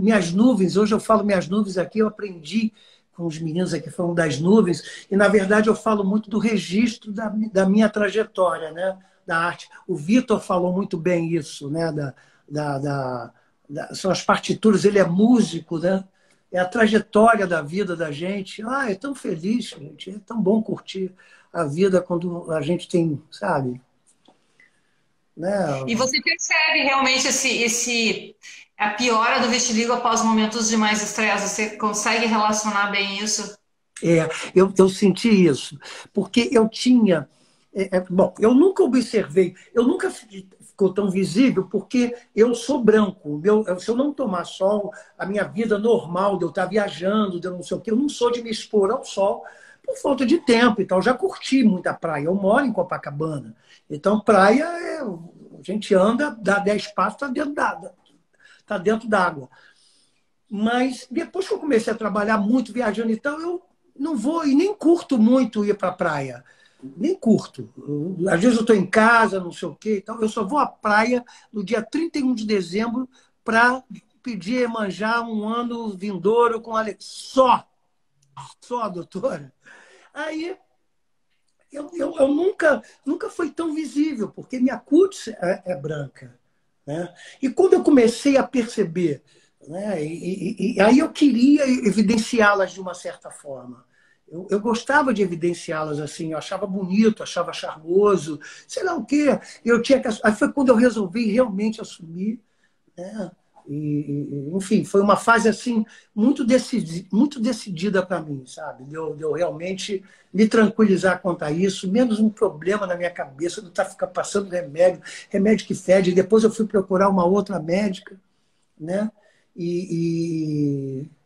minhas nuvens, hoje eu falo minhas nuvens aqui, eu aprendi com os meninos aqui falando das nuvens, e na verdade eu falo muito do registro da minha trajetória, né? Da arte. O Vitor falou muito bem isso, né? São as partituras, ele é músico, né? É a trajetória da vida da gente. Ah, é tão feliz, gente, é tão bom curtir a vida quando a gente tem, sabe? Né? E você percebe realmente a piora do vitiligo após momentos de mais estresse? Você consegue relacionar bem isso? Eu senti isso, porque eu tinha. Bom, eu nunca observei, eu nunca ficou tão visível, porque eu sou branco. Se eu não tomar sol, a minha vida normal, de eu estar viajando, de eu não sei o quê, eu não sou de me expor ao sol por falta de tempo e tal. Eu já curti muita praia. Eu moro em Copacabana. Então, praia, a gente anda, dá 10 passos, está dentro d'água. Mas depois que eu comecei a trabalhar muito, viajando e tal, eu não vou e nem curto muito ir para a praia. Nem curto. Às vezes eu estou em casa, não sei o quê. Então, eu só vou à praia no dia 31 de dezembro para pedir Iemanjá um ano vindouro com Alex. Só, doutora. Aí eu nunca fui tão visível, porque minha cutis é branca. Né? E quando eu comecei a perceber, né, e aí eu queria evidenciá-las de uma certa forma. Eu gostava de evidenciá-las assim, eu achava bonito, achava charmoso, sei lá o quê. Aí foi quando eu resolvi realmente assumir, né? Enfim, foi uma fase assim muito decidida para mim, sabe? De eu realmente me tranquilizar quanto a isso, menos um problema na minha cabeça, não ficar passando remédio que fede. Depois eu fui procurar uma outra médica, né?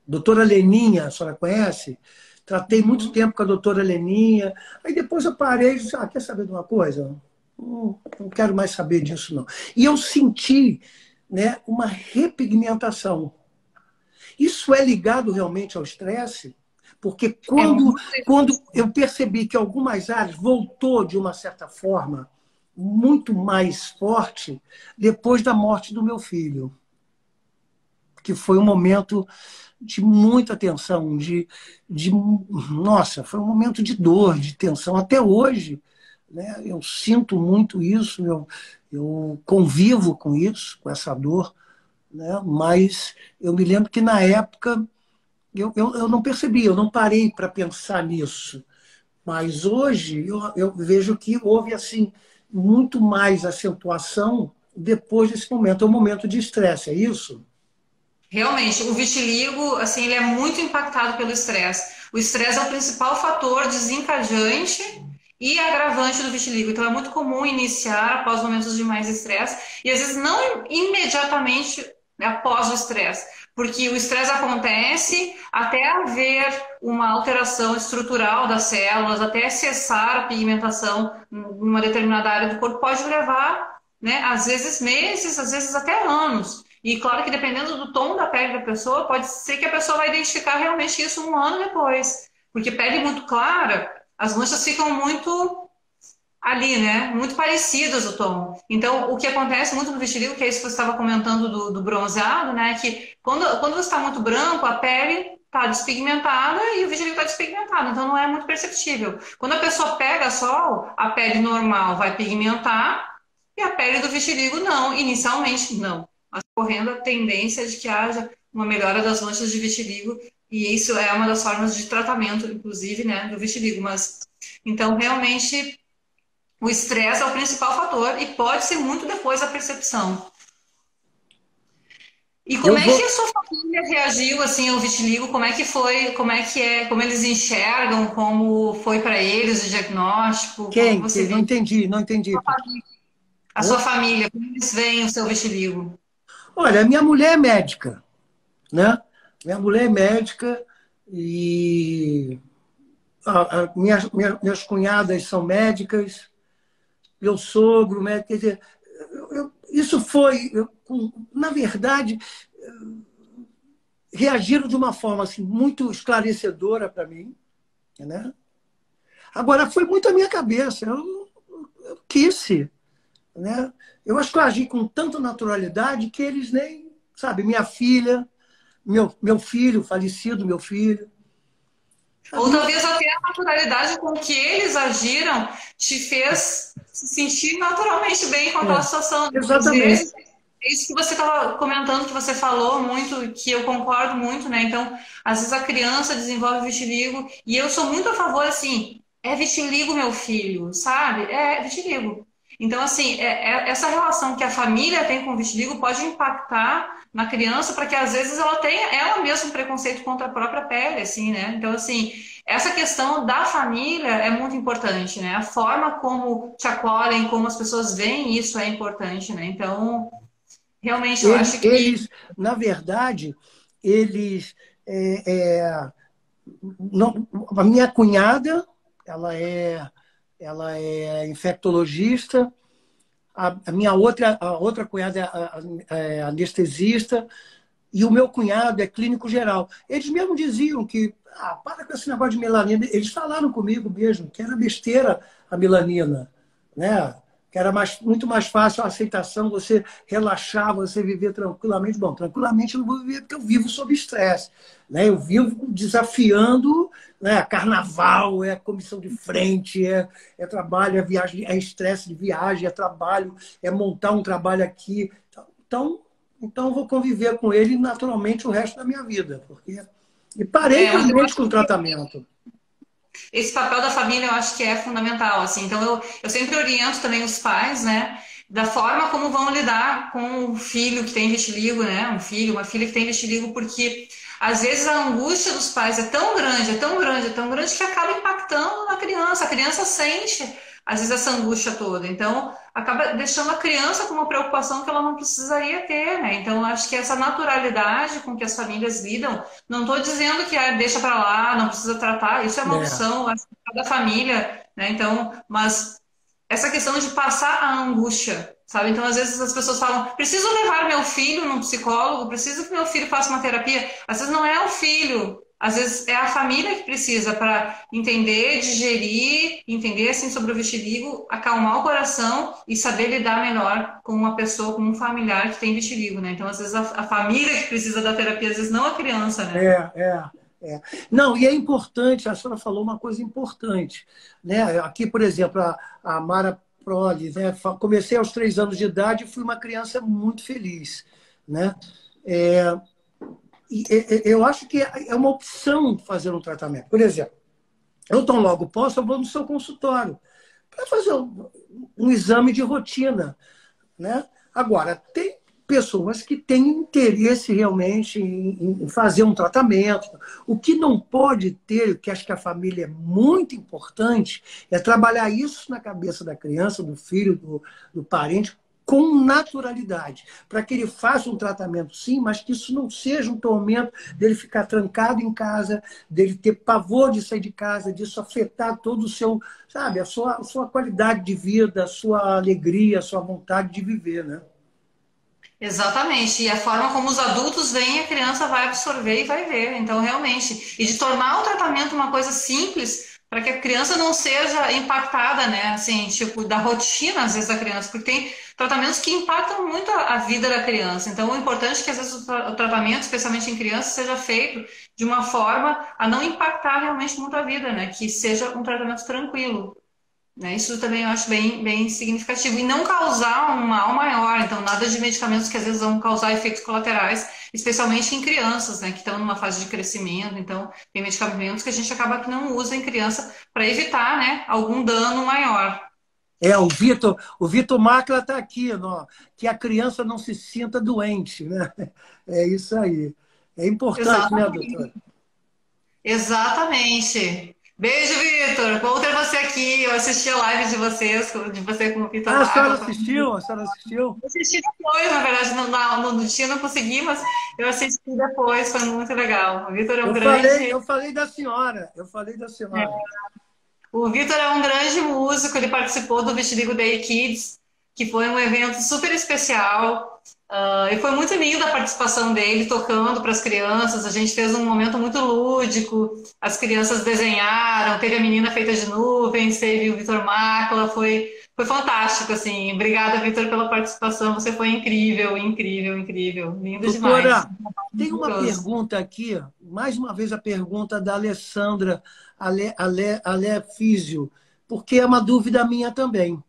Doutora Leninha, a senhora conhece? Tratei muito tempo com a doutora Leninha. Aí depois eu parei e disse, quer saber de uma coisa? Não quero mais saber disso, não. E eu senti, né, uma repigmentação. Isso é ligado realmente ao estresse? Porque quando eu percebi que algumas áreas voltou de uma certa forma muito mais forte depois da morte do meu filho, que foi um momento, de muita tensão, nossa, foi um momento de dor, de tensão. Até hoje, né, eu sinto muito isso, eu convivo com isso, com essa dor, né, mas eu me lembro que na época eu não percebi, eu não parei para pensar nisso. Mas hoje eu vejo que houve assim muito mais acentuação depois desse momento. É um momento de estresse, é isso? Realmente, o vitiligo, assim, ele é muito impactado pelo estresse. O estresse é o principal fator desencadeante e agravante do vitiligo. Então, é muito comum iniciar após momentos de mais estresse e, às vezes, não imediatamente após o estresse, porque o estresse acontece até haver uma alteração estrutural das células, até cessar a pigmentação numa determinada área do corpo, pode levar, né, às vezes meses, às vezes até anos. E claro que dependendo do tom da pele da pessoa, pode ser que a pessoa vai identificar realmente isso um ano depois. Porque pele muito clara, as manchas ficam muito ali, né? Muito parecidas o tom. Então, o que acontece muito no vitiligo, que é isso que você estava comentando do bronzeado, né? Que quando você está muito branco, a pele está despigmentada e o vitiligo está despigmentado. Então, não é muito perceptível. Quando a pessoa pega sol, a pele normal vai pigmentar e a pele do vitiligo não. Inicialmente, não. Mas correndo a tendência de que haja uma melhora das manchas de vitiligo e isso é uma das formas de tratamento, inclusive, né, do vitiligo. Mas, então, realmente o estresse é o principal fator e pode ser muito depois da percepção. E como Eu é que vou. a sua família reagiu assim ao vitiligo? Como é que foi? Como é que é? Como eles enxergam? Como foi para eles o diagnóstico? Como Quem? você Quem? Não viu entendi, não entendi. a sua família? Como eles veem o seu vitiligo? Olha, minha mulher é médica, né? Minha mulher é médica e minhas cunhadas são médicas, meu sogro médico. Quer dizer, isso foi, na verdade, reagiram de uma forma assim, muito esclarecedora para mim, né? Agora, foi muito a minha cabeça. Eu quis, né? Eu acho que eu agi com tanta naturalidade que eles nem, sabe, minha filha, meu filho, falecido meu filho. Ou Ali, talvez até a naturalidade com que eles agiram te fez se sentir naturalmente bem com aquela é, situação. Às exatamente. vezes, é isso que você estava comentando, que você falou muito, que eu concordo muito, né? Então, às vezes a criança desenvolve vitiligo, e eu sou muito a favor, assim, é vitiligo, meu filho, sabe? É vitiligo. Então, assim, essa relação que a família tem com o vitiligo pode impactar na criança para que às vezes ela tenha ela mesma um preconceito contra a própria pele, assim, né? Então, assim, essa questão da família é muito importante, né? A forma como te acolhem, como as pessoas veem isso é importante, né? Então, realmente eu acho que Na verdade, eles. É, é, não, a minha cunhada, ela é infectologista, a outra cunhada é anestesista, e o meu cunhado é clínico geral. Eles mesmo diziam que, para com esse negócio de melanina. Eles falaram comigo mesmo que era besteira a melanina, né? Que era muito mais fácil a aceitação, você relaxar, você viver tranquilamente. Bom, tranquilamente eu não vou viver porque eu vivo sob estresse, né? Eu vivo desafiando, né? Carnaval, é comissão de frente, é trabalho, é viagem, é estresse de viagem, é trabalho, é montar um trabalho aqui. Então eu vou conviver com ele naturalmente o resto da minha vida. E parei mas eu realmente acho com o tratamento. esse papel da família eu acho que é fundamental, assim. Então eu sempre oriento também os pais, né, da forma como vão lidar com o filho que tem vitiligo, né, um filho, uma filha que tem vitiligo, porque às vezes a angústia dos pais é tão grande, é tão grande, é tão grande que acaba impactando na criança. A criança sente às vezes essa angústia toda. Então acaba deixando a criança com uma preocupação que ela não precisaria ter, né? Então eu acho que essa naturalidade com que as famílias lidam, não estou dizendo que deixa para lá, não precisa tratar, isso é uma É. opção, acho que cada família, né? Então, mas essa questão de passar a angústia, sabe? Então, às vezes as pessoas falam, preciso levar meu filho num psicólogo, preciso que meu filho faça uma terapia. Às vezes não é o filho às vezes é a família que precisa para entender, digerir, entender assim sobre o vitiligo, acalmar o coração e saber lidar melhor com uma pessoa, com um familiar que tem vitiligo, né? Então, às vezes a família que precisa da terapia, às vezes não a criança, É, né? é, é. Não, e é importante, a senhora falou uma coisa importante, né? Aqui, por exemplo, a Mara Proli, né? Comecei aos 3 anos de idade e fui uma criança muito feliz, né? É, eu acho que é uma opção fazer um tratamento. Por exemplo, eu tão logo posso, eu vou no seu consultório para fazer um exame de rotina, né? Agora, tem pessoas que têm interesse realmente em fazer um tratamento. O que não pode ter, que acho que a família é muito importante, é trabalhar isso na cabeça da criança, do filho, do parente, com naturalidade, para que ele faça um tratamento sim, mas que isso não seja um tormento dele ficar trancado em casa, dele ter pavor de sair de casa, disso afetar todo o seu, sabe, a sua qualidade de vida, a sua alegria, a sua vontade de viver, né? Exatamente. E a forma como os adultos veem, a criança vai absorver e vai ver. Então, realmente. E de tornar o tratamento uma coisa simples, para que a criança não seja impactada, né? Assim, tipo, da rotina, às vezes, da criança. Porque tem tratamentos que impactam muito a vida da criança. Então, o importante é que, às vezes, o tratamento, especialmente em criança, seja feito de uma forma a não impactar realmente muito a vida, né? Que seja um tratamento tranquilo. Né? Isso também eu acho bem, bem significativo. E não causar um mal maior, então nada de medicamentos que às vezes vão causar efeitos colaterais, especialmente em crianças, né, que estão numa fase de crescimento. Então, tem medicamentos que a gente acaba que não usa em criança para evitar, né, algum dano maior. O Vitor Macla está aqui, ó, que a criança não se sinta doente, né? É isso aí. É importante, né, Exatamente. doutora? Exatamente. Beijo, Vitor. Bom ter você aqui. Eu assisti a live de vocês, de você com o Vitor Ah, a senhora Magro. assistiu? A senhora assistiu? Eu assisti depois, na verdade, no dia não consegui, mas eu assisti depois, foi muito legal. O Vitor é um Eu falei, grande, eu falei da senhora. Eu falei da senhora. o Vitor é um grande músico, ele participou do Vitiligo Day Kids, que foi um evento super especial. E foi muito linda a participação dele tocando para as crianças. A gente fez um momento muito lúdico. As crianças desenharam, teve a menina feita de nuvens, teve o Vitor Macla, foi fantástico, assim. Obrigada, Vitor, pela participação. Você foi incrível, incrível, incrível. Lindo demais. Doutora, tem uma Maravilhoso. pergunta aqui, mais uma vez a pergunta da Alessandra Ale Físio, porque é uma dúvida minha também.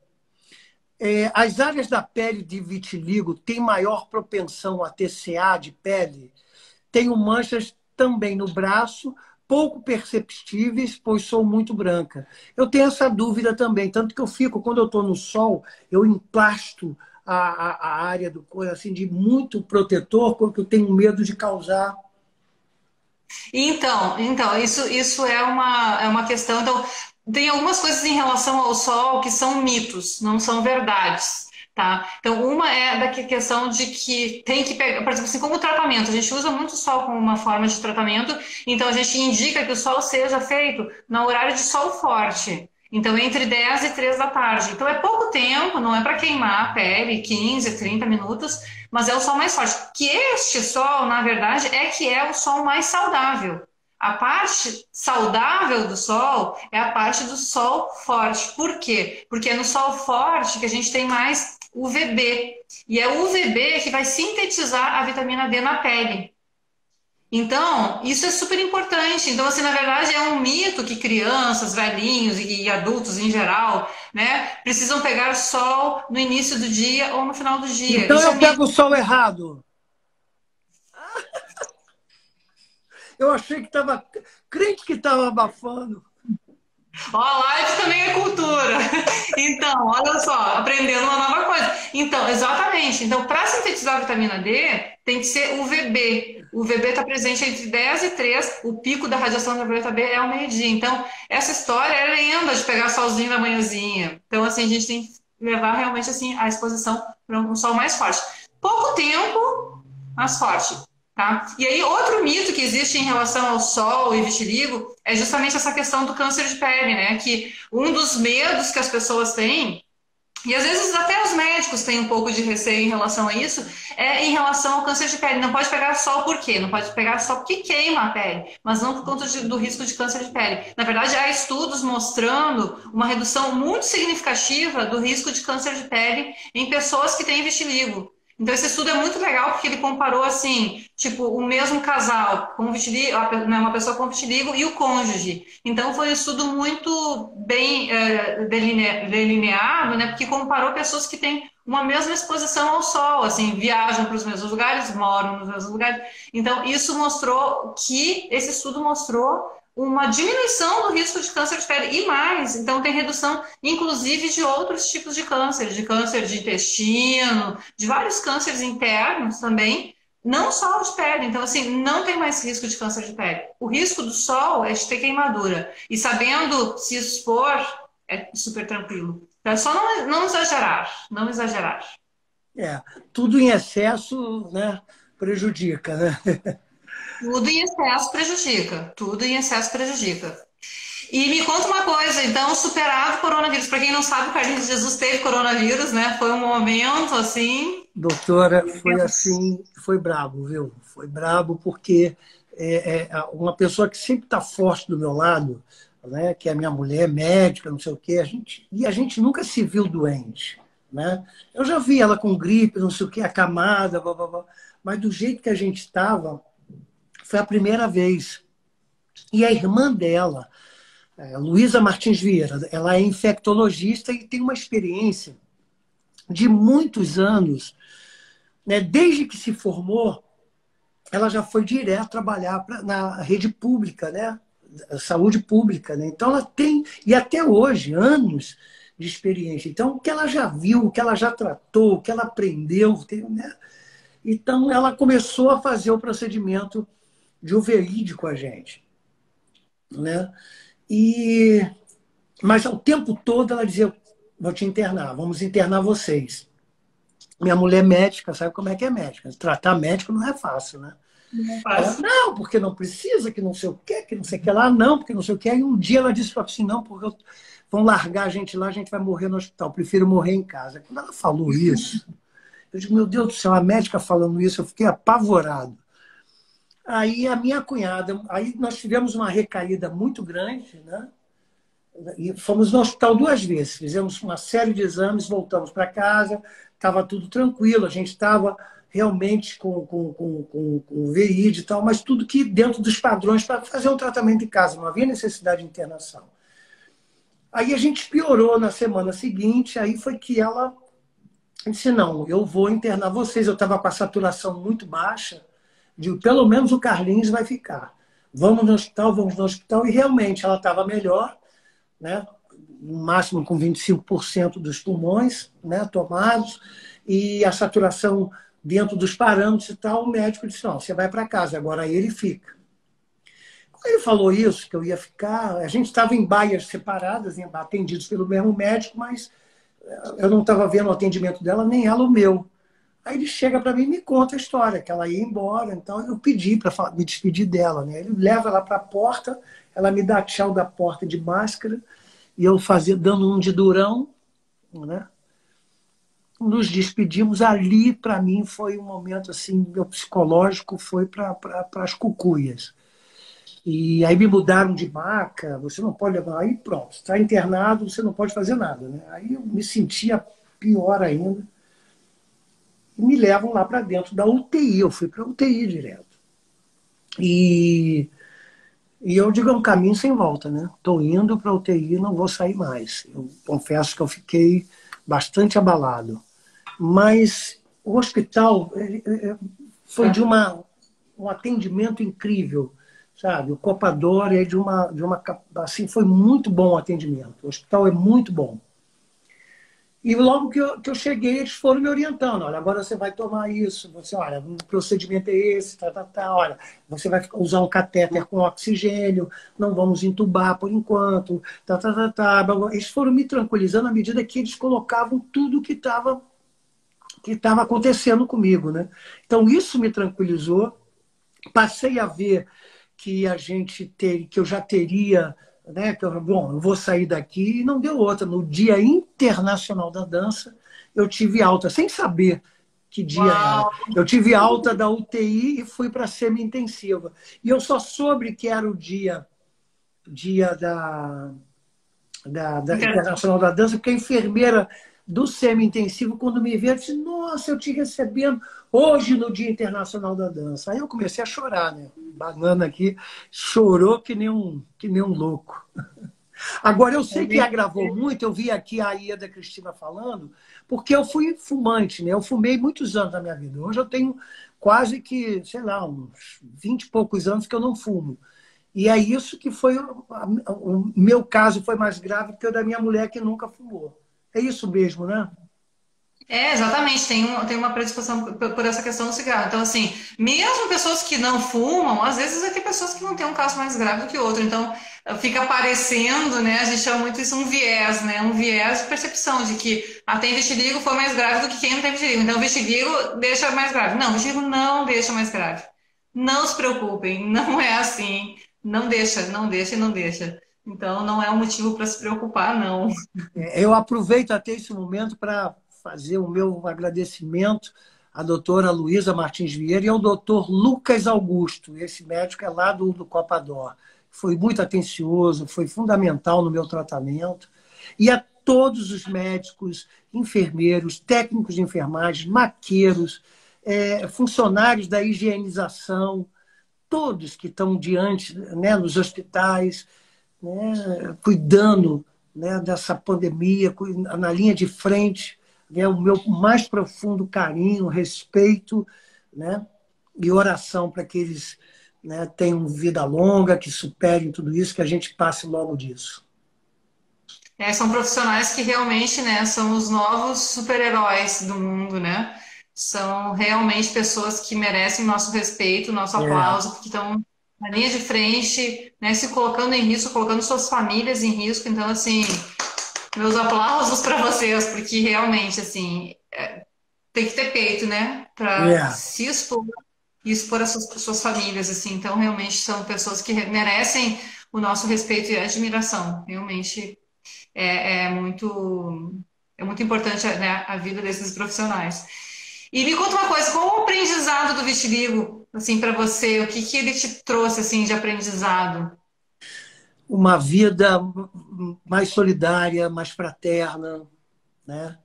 As áreas da pele de vitiligo têm maior propensão a ter CA de pele? Tenho manchas também no braço, pouco perceptíveis, pois sou muito branca. Eu tenho essa dúvida também, tanto que eu fico, quando eu estou no sol, eu emplasto a área do corpo assim, de muito protetor, porque eu tenho medo de causar. Então isso é uma questão. Então, tem algumas coisas em relação ao sol que são mitos, não são verdades. Tá? Então, uma é da questão de que tem que pegar, por exemplo, assim, como tratamento, a gente usa muito o sol como uma forma de tratamento, então a gente indica que o sol seja feito no horário de sol forte. Então, entre 10 e 3 da tarde. Então, é pouco tempo, não é para queimar a pele, 15, 30 minutos, mas é o sol mais forte. Que este sol, na verdade, é que é o sol mais saudável. A parte saudável do sol é a parte do sol forte. Por quê? Porque é no sol forte que a gente tem mais UVB. E é o UVB que vai sintetizar a vitamina D na pele. Então, isso é super importante. Então, assim, na verdade, é um mito que crianças, velhinhos e adultos em geral, né, precisam pegar sol no início do dia ou no final do dia. Então Isso é eu mito. pego o sol errado. Eu achei que estava. Crente que estava abafando. Ó, a live também é cultura. Então, olha só, aprendendo uma nova coisa. Então, exatamente. Então, para sintetizar a vitamina D, tem que ser UVB. O UVB está presente entre 10 e 3. O pico da radiação ultravioleta B é ao meio-dia. Então, essa história é lenda de pegar solzinho na manhãzinha. Então, assim, a gente tem que levar realmente assim a exposição para um sol mais forte. Pouco tempo, mais forte. Tá? E aí, outro mito que existe em relação ao sol e vitiligo é justamente essa questão do câncer de pele, né? Que um dos medos que as pessoas têm E às vezes até os médicos têm um pouco de receio em relação a isso, em relação ao câncer de pele. Não pode pegar só por quê? Não pode pegar só porque queima a pele, mas não por conta do risco de câncer de pele. Na verdade, há estudos mostrando uma redução muito significativa do risco de câncer de pele em pessoas que têm vitiligo. Então, esse estudo é muito legal porque ele comparou, assim, tipo, o mesmo casal com vitiligo, uma pessoa com vitiligo e o cônjuge. Então, foi um estudo muito bem delineado, né? Porque comparou pessoas que têm uma mesma exposição ao sol, assim, viajam para os mesmos lugares, moram nos mesmos lugares. Então, isso mostrou esse estudo mostrou uma diminuição do risco de câncer de pele e mais. Então, tem redução, inclusive, de outros tipos de câncer de intestino, de vários cânceres internos também, não só de pele. Então, assim, não tem mais risco de câncer de pele. O risco do sol é de ter queimadura. E sabendo se expor, é super tranquilo. Então, é só não exagerar, não exagerar. Tudo em excesso, né, prejudica, né? Tudo em excesso prejudica. Tudo em excesso prejudica. E me conta uma coisa, então, superado o coronavírus. Para quem não sabe, o Carlinhos Jesus teve coronavírus, né? Foi um momento assim. Doutora, foi assim, foi brabo, viu? Foi brabo porque uma pessoa que sempre está forte do meu lado, né, que é a minha mulher, médica, não sei o quê, a gente nunca se viu doente, né? Eu já vi ela com gripe, não sei o quê, acamada, blá, blá, blá, mas do jeito que a gente estava, foi a primeira vez. E a irmã dela, Luísa Martins Vieira, ela é infectologista e tem uma experiência de muitos anos, né? Desde que se formou, ela já foi direto trabalhar na rede pública, né? Saúde pública, né? Então ela tem, e até hoje, anos de experiência. Então, o que ela já viu, o que ela já tratou, o que ela aprendeu, né? Então ela começou a fazer o procedimento de uveíde com a gente, né? Mas ao tempo todo ela dizia: vou te internar, vamos internar vocês. Minha mulher é médica, sabe como é que é médica? Tratar médico não é fácil, né? Não Ela, faz. não, porque não precisa, que não sei o quê, que não sei o que lá, não, porque não sei o quê. Aí um dia ela disse assim: não, porque vão largar a gente lá, a gente vai morrer no hospital, prefiro morrer em casa. Quando ela falou isso, eu digo: meu Deus do céu, a médica falando isso, eu fiquei apavorado. Aí a minha cunhada, aí nós tivemos uma recaída muito grande, né? E fomos no hospital 2 vezes, fizemos uma série de exames, voltamos para casa, estava tudo tranquilo, a gente estava realmente com VID e tal, mas tudo que dentro dos padrões para fazer um tratamento em casa, não havia necessidade de internação. Aí a gente piorou na semana seguinte, aí foi que ela disse: não, eu vou internar vocês, eu estava com a saturação muito baixa, digo, pelo menos o Carlinhos vai ficar. Vamos no hospital, e realmente ela estava melhor, né? No máximo com 25% dos pulmões, né, tomados, e a saturação dentro dos parâmetros e tal. O médico disse: não, você vai para casa, agora ele fica. Quando ele falou isso, que eu ia ficar, a gente estava em baias separadas, atendidos pelo mesmo médico, mas eu não estava vendo o atendimento dela, nem ela o meu. Aí ele chega para mim e me conta a história, que ela ia embora, então eu pedi para me despedir dela, né? Ele leva ela para a porta, ela me dá tchau da porta de máscara, e eu dando um de durão, né? Nos despedimos. Ali, para mim, foi um momento assim, meu psicológico foi para as cucuias. E aí me mudaram de maca, você não pode levar, aí pronto, está internado, você não pode fazer nada, né? Aí eu me sentia pior ainda. E me levam lá para dentro da UTI, eu fui para a UTI direto. E eu digo, é um caminho sem volta, né? Estou indo para a UTI, não vou sair mais. Eu confesso que eu fiquei bastante abalado. Mas o hospital foi de um atendimento incrível, sabe? O Copador é assim, foi muito bom o atendimento. O hospital é muito bom. E logo que eu cheguei, eles foram me orientando: olha, agora você vai tomar isso, olha, o procedimento é esse, olha, você vai usar um catéter com oxigênio, não vamos entubar por enquanto, Eles foram me tranquilizando à medida que eles colocavam tudo que estava acontecendo comigo, né? Então isso me tranquilizou. Passei a ver que que eu já teria né? Que bom, eu vou sair daqui e não deu outra. No Dia Internacional da Dança, eu tive alta, sem saber que dia era. Uau! Eu tive alta da UTI e fui para a semi-intensiva. E eu só soube que era o dia da Internacional da Dança, porque a enfermeira do semi-intensivo, quando me viu, disse: Nossa, eu te recebendo hoje no Dia Internacional da Dança. Aí eu comecei a chorar, né? Banana aqui, chorou que nem um louco. Agora, eu sei que agravou muito, eu vi aqui a Ieda Cristina falando, porque eu fui fumante, né? Eu fumei muitos anos na minha vida. Hoje eu tenho quase que, sei lá, uns 20 e poucos anos que eu não fumo. E é isso que foi. O meu caso foi mais grave que o da minha mulher, que nunca fumou. É isso mesmo, né? É, exatamente, tem uma predisposição por essa questão do cigarro. Então, assim, mesmo pessoas que não fumam, às vezes tem pessoas que vão ter um caso mais grave do que outro. Então, fica parecendo, né? A gente chama muito isso um viés, né? Um viés de percepção de que tem vitiligo foi mais grave do que quem não tem vitiligo. Então, o vitiligo deixa mais grave. Não, o vitiligo não deixa mais grave. Não se preocupem, não é assim. Não deixa, não deixa e não deixa. Então, não é um motivo para se preocupar, não. Eu aproveito até esse momento para fazer o meu agradecimento à doutora Luísa Martins Vieira e ao doutor Lucas Augusto. Esse médico é lá do Copador. Foi muito atencioso, foi fundamental no meu tratamento. E a todos os médicos, enfermeiros, técnicos de enfermagem, maqueiros, funcionários da higienização, todos que estão diante, né, nos hospitais, né, cuidando, né, dessa pandemia, na linha de frente, né, o meu mais profundo carinho, respeito, né, e oração para que eles, né, tenham vida longa, que superem tudo isso, que a gente passe logo disso. São profissionais que realmente, né, são os novos super-heróis do mundo, né? São realmente pessoas que merecem nosso respeito, nosso É, aplauso, porque estão na linha de frente, né, se colocando em risco, colocando suas famílias em risco. Então, assim, meus aplausos para vocês, porque realmente, assim, tem que ter peito, né, para é. se expor e expor as suas famílias, assim. Então, realmente são pessoas que merecem o nosso respeito e admiração. Realmente é muito importante, né, a vida desses profissionais. E me conta uma coisa, qual o aprendizado do vitiligo, assim, para você? O que que ele te trouxe, assim, de aprendizado? Uma vida mais solidária, mais fraterna, né?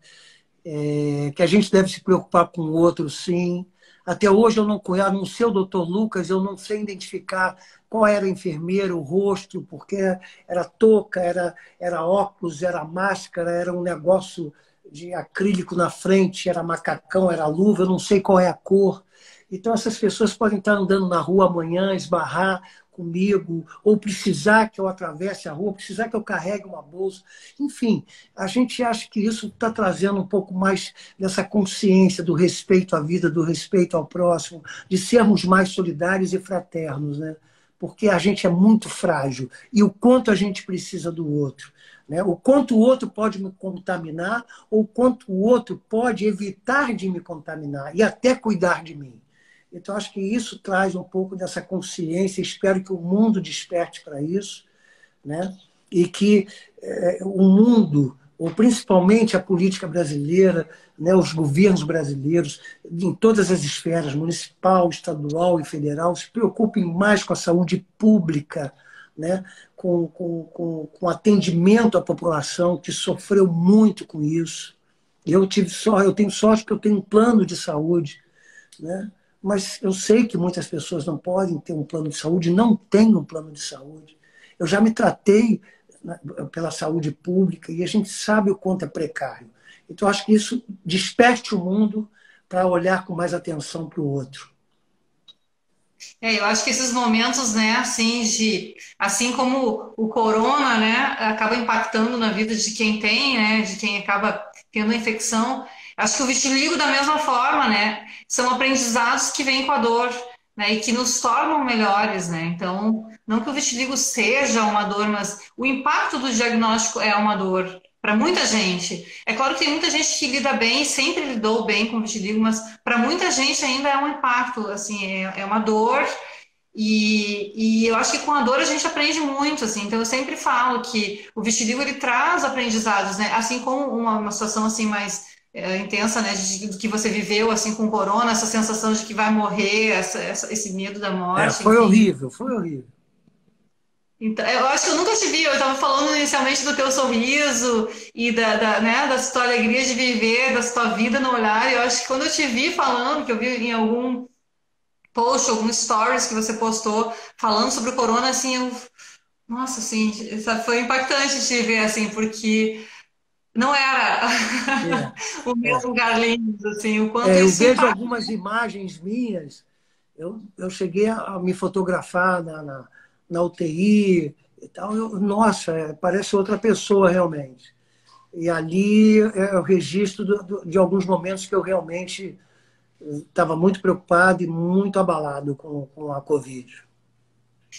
Que a gente deve se preocupar com o outro, sim. Até hoje eu não conheço, não sei o doutor Lucas, eu não sei identificar qual era a enfermeira, o rosto, porque era touca, era óculos, era máscara, era um negócio de acrílico na frente, era macacão, era luva, eu não sei qual é a cor. Então essas pessoas podem estar andando na rua amanhã, esbarrar comigo, ou precisar que eu atravesse a rua, precisar que eu carregue uma bolsa. Enfim, a gente acha que isso está trazendo um pouco mais dessa consciência do respeito à vida, do respeito ao próximo, de sermos mais solidários e fraternos, né? Porque a gente é muito frágil e o quanto a gente precisa do outro. Né? O quanto o outro pode me contaminar ou o quanto o outro pode evitar de me contaminar e até cuidar de mim. Então, acho que isso traz um pouco dessa consciência. Espero que o mundo desperte para isso, né? E que o mundo, ou principalmente a política brasileira, né, os governos brasileiros, em todas as esferas, municipal, estadual e federal, se preocupem mais com a saúde pública, né, com atendimento à população que sofreu muito com isso. Eu tenho sorte que eu tenho um plano de saúde, né? Mas eu sei que muitas pessoas não podem ter um plano de saúde, não têm um plano de saúde. Eu já me tratei, né, pela saúde pública e a gente sabe o quanto é precário. Então, acho que isso desperte o mundo para olhar com mais atenção para o outro. Eu acho que esses momentos, né, assim como o corona, né, acaba impactando na vida de quem tem, né, de quem acaba tendo a infecção, acho que o vitiligo da mesma forma, né, são aprendizados que vêm com a dor, né, e que nos tornam melhores, né. Então, não que o vitiligo seja uma dor, mas o impacto do diagnóstico é uma dor para muita gente. É claro que tem muita gente que lida bem, sempre lidou bem com o vitiligo, mas para muita gente ainda é um impacto, assim, é uma dor E eu acho que com a dor a gente aprende muito, assim. Então eu sempre falo que o vitiligo ele traz aprendizados, né? Assim como uma situação assim mais intensa, né? Do que você viveu assim com o corona, essa sensação de que vai morrer, esse medo da morte, Foi enfim. horrível, foi horrível. Então, eu acho que eu nunca te vi, eu estava falando inicialmente do teu sorriso e né, da tua alegria de viver, da tua vida no olhar. E eu acho que quando eu te vi falando, que eu vi em algum post, algum stories que você postou falando sobre o corona, assim, nossa, assim, foi impactante te ver, assim, porque não era É, o é. mesmo Carlinhos, assim, o quanto Eu isso vejo impacta. algumas imagens minhas, eu cheguei a me fotografar na UTI e tal. Nossa, parece outra pessoa realmente. E ali é o registro de alguns momentos que eu realmente estava muito preocupado e muito abalado com a Covid.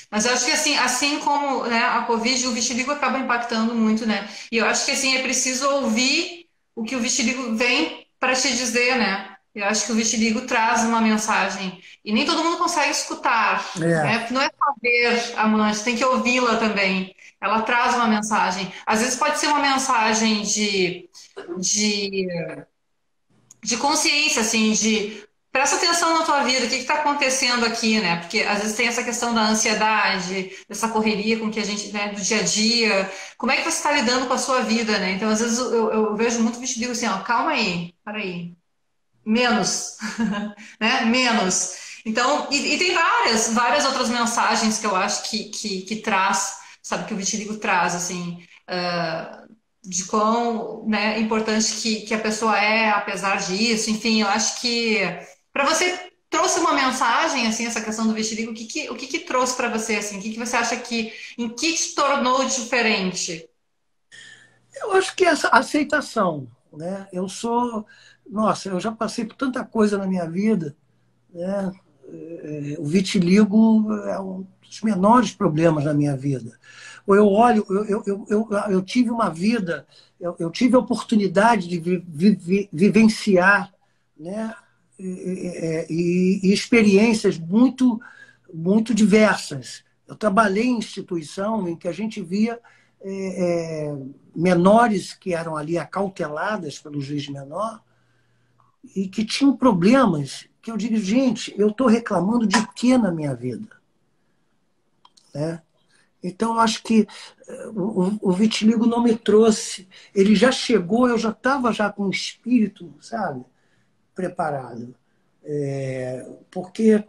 Mas eu acho que assim como, né, a Covid, o vitiligo acaba impactando muito, né? E eu acho que assim é preciso ouvir o que o vitiligo vem para te dizer, né? Eu acho que o vitiligo traz uma mensagem e nem todo mundo consegue escutar, É, né? Não é só ver a mancha, tem que ouvi-la também. Ela traz uma mensagem. Às vezes pode ser uma mensagem de de consciência, assim, de presta atenção na tua vida, o que está acontecendo aqui, né? Porque às vezes tem essa questão da ansiedade, dessa correria com que a gente, né, do dia a dia. Como é que você está lidando com a sua vida, né? Então, às vezes eu vejo muito vídeo e digo assim, ó, calma aí, para aí, menos, né? Menos. Então, e tem várias outras mensagens que eu acho que traz, sabe, que o vitiligo traz, assim, de quão, né, importante que a pessoa é, apesar disso, enfim, eu acho que para você trouxe uma mensagem, assim, essa questão do vitiligo, o que trouxe para você, assim, o que você acha em que te tornou diferente? eu acho que essa aceitação, né? Nossa, eu já passei por tanta coisa na minha vida, né? O vitiligo é um dos menores problemas na minha vida. Ou eu olho, eu tive uma vida, eu tive a oportunidade de vivenciar, né? E experiências muito diversas. Eu trabalhei em instituição em que a gente via menores que eram ali acauteladas pelo juiz menor e que tinham problemas que eu digo, gente, eu estou reclamando de quê na minha vida? Né? Então, eu acho que o vitiligo não me trouxe. Ele já chegou, eu já estava já com o espírito, sabe, preparado. Porque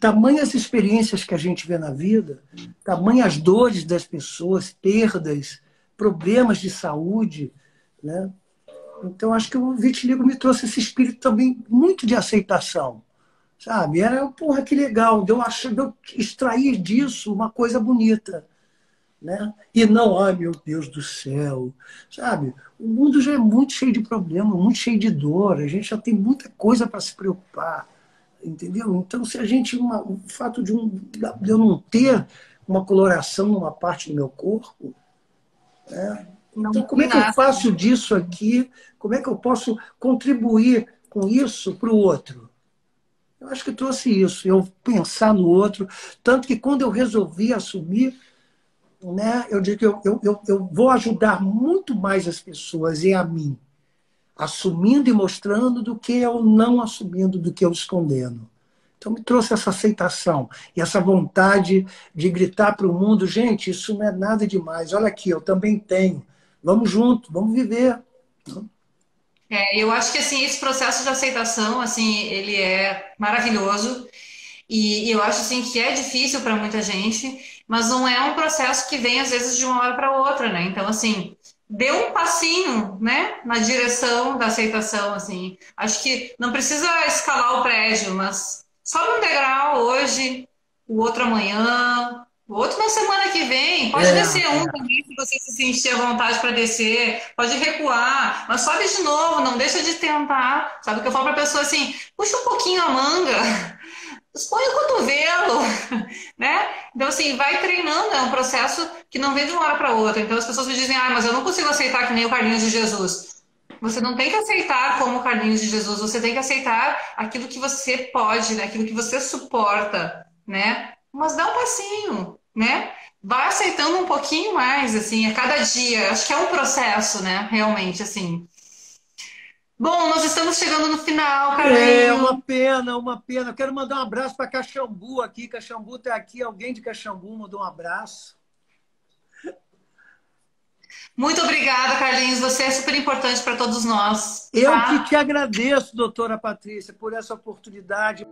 tamanhas experiências que a gente vê na vida, tamanhas dores das pessoas, perdas, problemas de saúde, né? Então, acho que o vitiligo me trouxe esse espírito também muito de aceitação, sabe? Era, porra, que legal, de eu extrair disso uma coisa bonita, né? E não, ai meu Deus do céu, sabe? O mundo já é muito cheio de problemas, muito cheio de dor, a gente já tem muita coisa para se preocupar, entendeu? Então, se a gente, o fato de eu não ter uma coloração numa parte do meu corpo, né? Não Então, como é me que eu nasce. faço disso aqui? Como é que eu posso contribuir com isso para o outro? Eu acho que trouxe isso, eu pensar no outro. Tanto que quando eu resolvi assumir, né, eu digo que eu vou ajudar muito mais as pessoas e a mim, assumindo e mostrando do que eu não assumindo, do que eu escondendo. Então me trouxe essa aceitação e essa vontade de gritar para o mundo, gente, isso não é nada demais. Olha aqui, eu também tenho. Vamos junto, vamos viver. Eu acho que, assim, esse processo de aceitação, assim, ele é maravilhoso. E eu acho assim que é difícil para muita gente, mas não é um processo que vem às vezes de uma hora para outra, né? Então assim, dê um passinho, né, na direção da aceitação, assim. Acho que não precisa escalar o prédio, mas sobe um degrau hoje, o outro amanhã, o outro na semana que vem. Pode descer um É. também se você se sentir à vontade para descer, pode recuar, mas sobe de novo, não deixa de tentar. Sabe o que eu falo para a pessoa assim, puxa um pouquinho a manga. Expõe o cotovelo, né? Então, assim, vai treinando, é um processo que não vem de uma hora para outra. Então, as pessoas me dizem, ah, mas eu não consigo aceitar que nem o Carlinhos de Jesus. Você não tem que aceitar como o Carlinhos de Jesus, você tem que aceitar aquilo que você pode, né? Aquilo que você suporta, né? mas dá um passinho, né? Vai aceitando um pouquinho mais, assim, a cada dia. Acho que é um processo, né? Realmente, assim. Bom, nós estamos chegando no final, É uma Carlinho. pena, uma pena. Eu quero mandar um abraço para Caxambu aqui. Caxambu está aqui. Alguém de Caxambu mandou um abraço. Muito obrigada, Carlinhos. Você é super importante para todos nós, Eu que te tá? agradeço, doutora Patrícia, por essa oportunidade.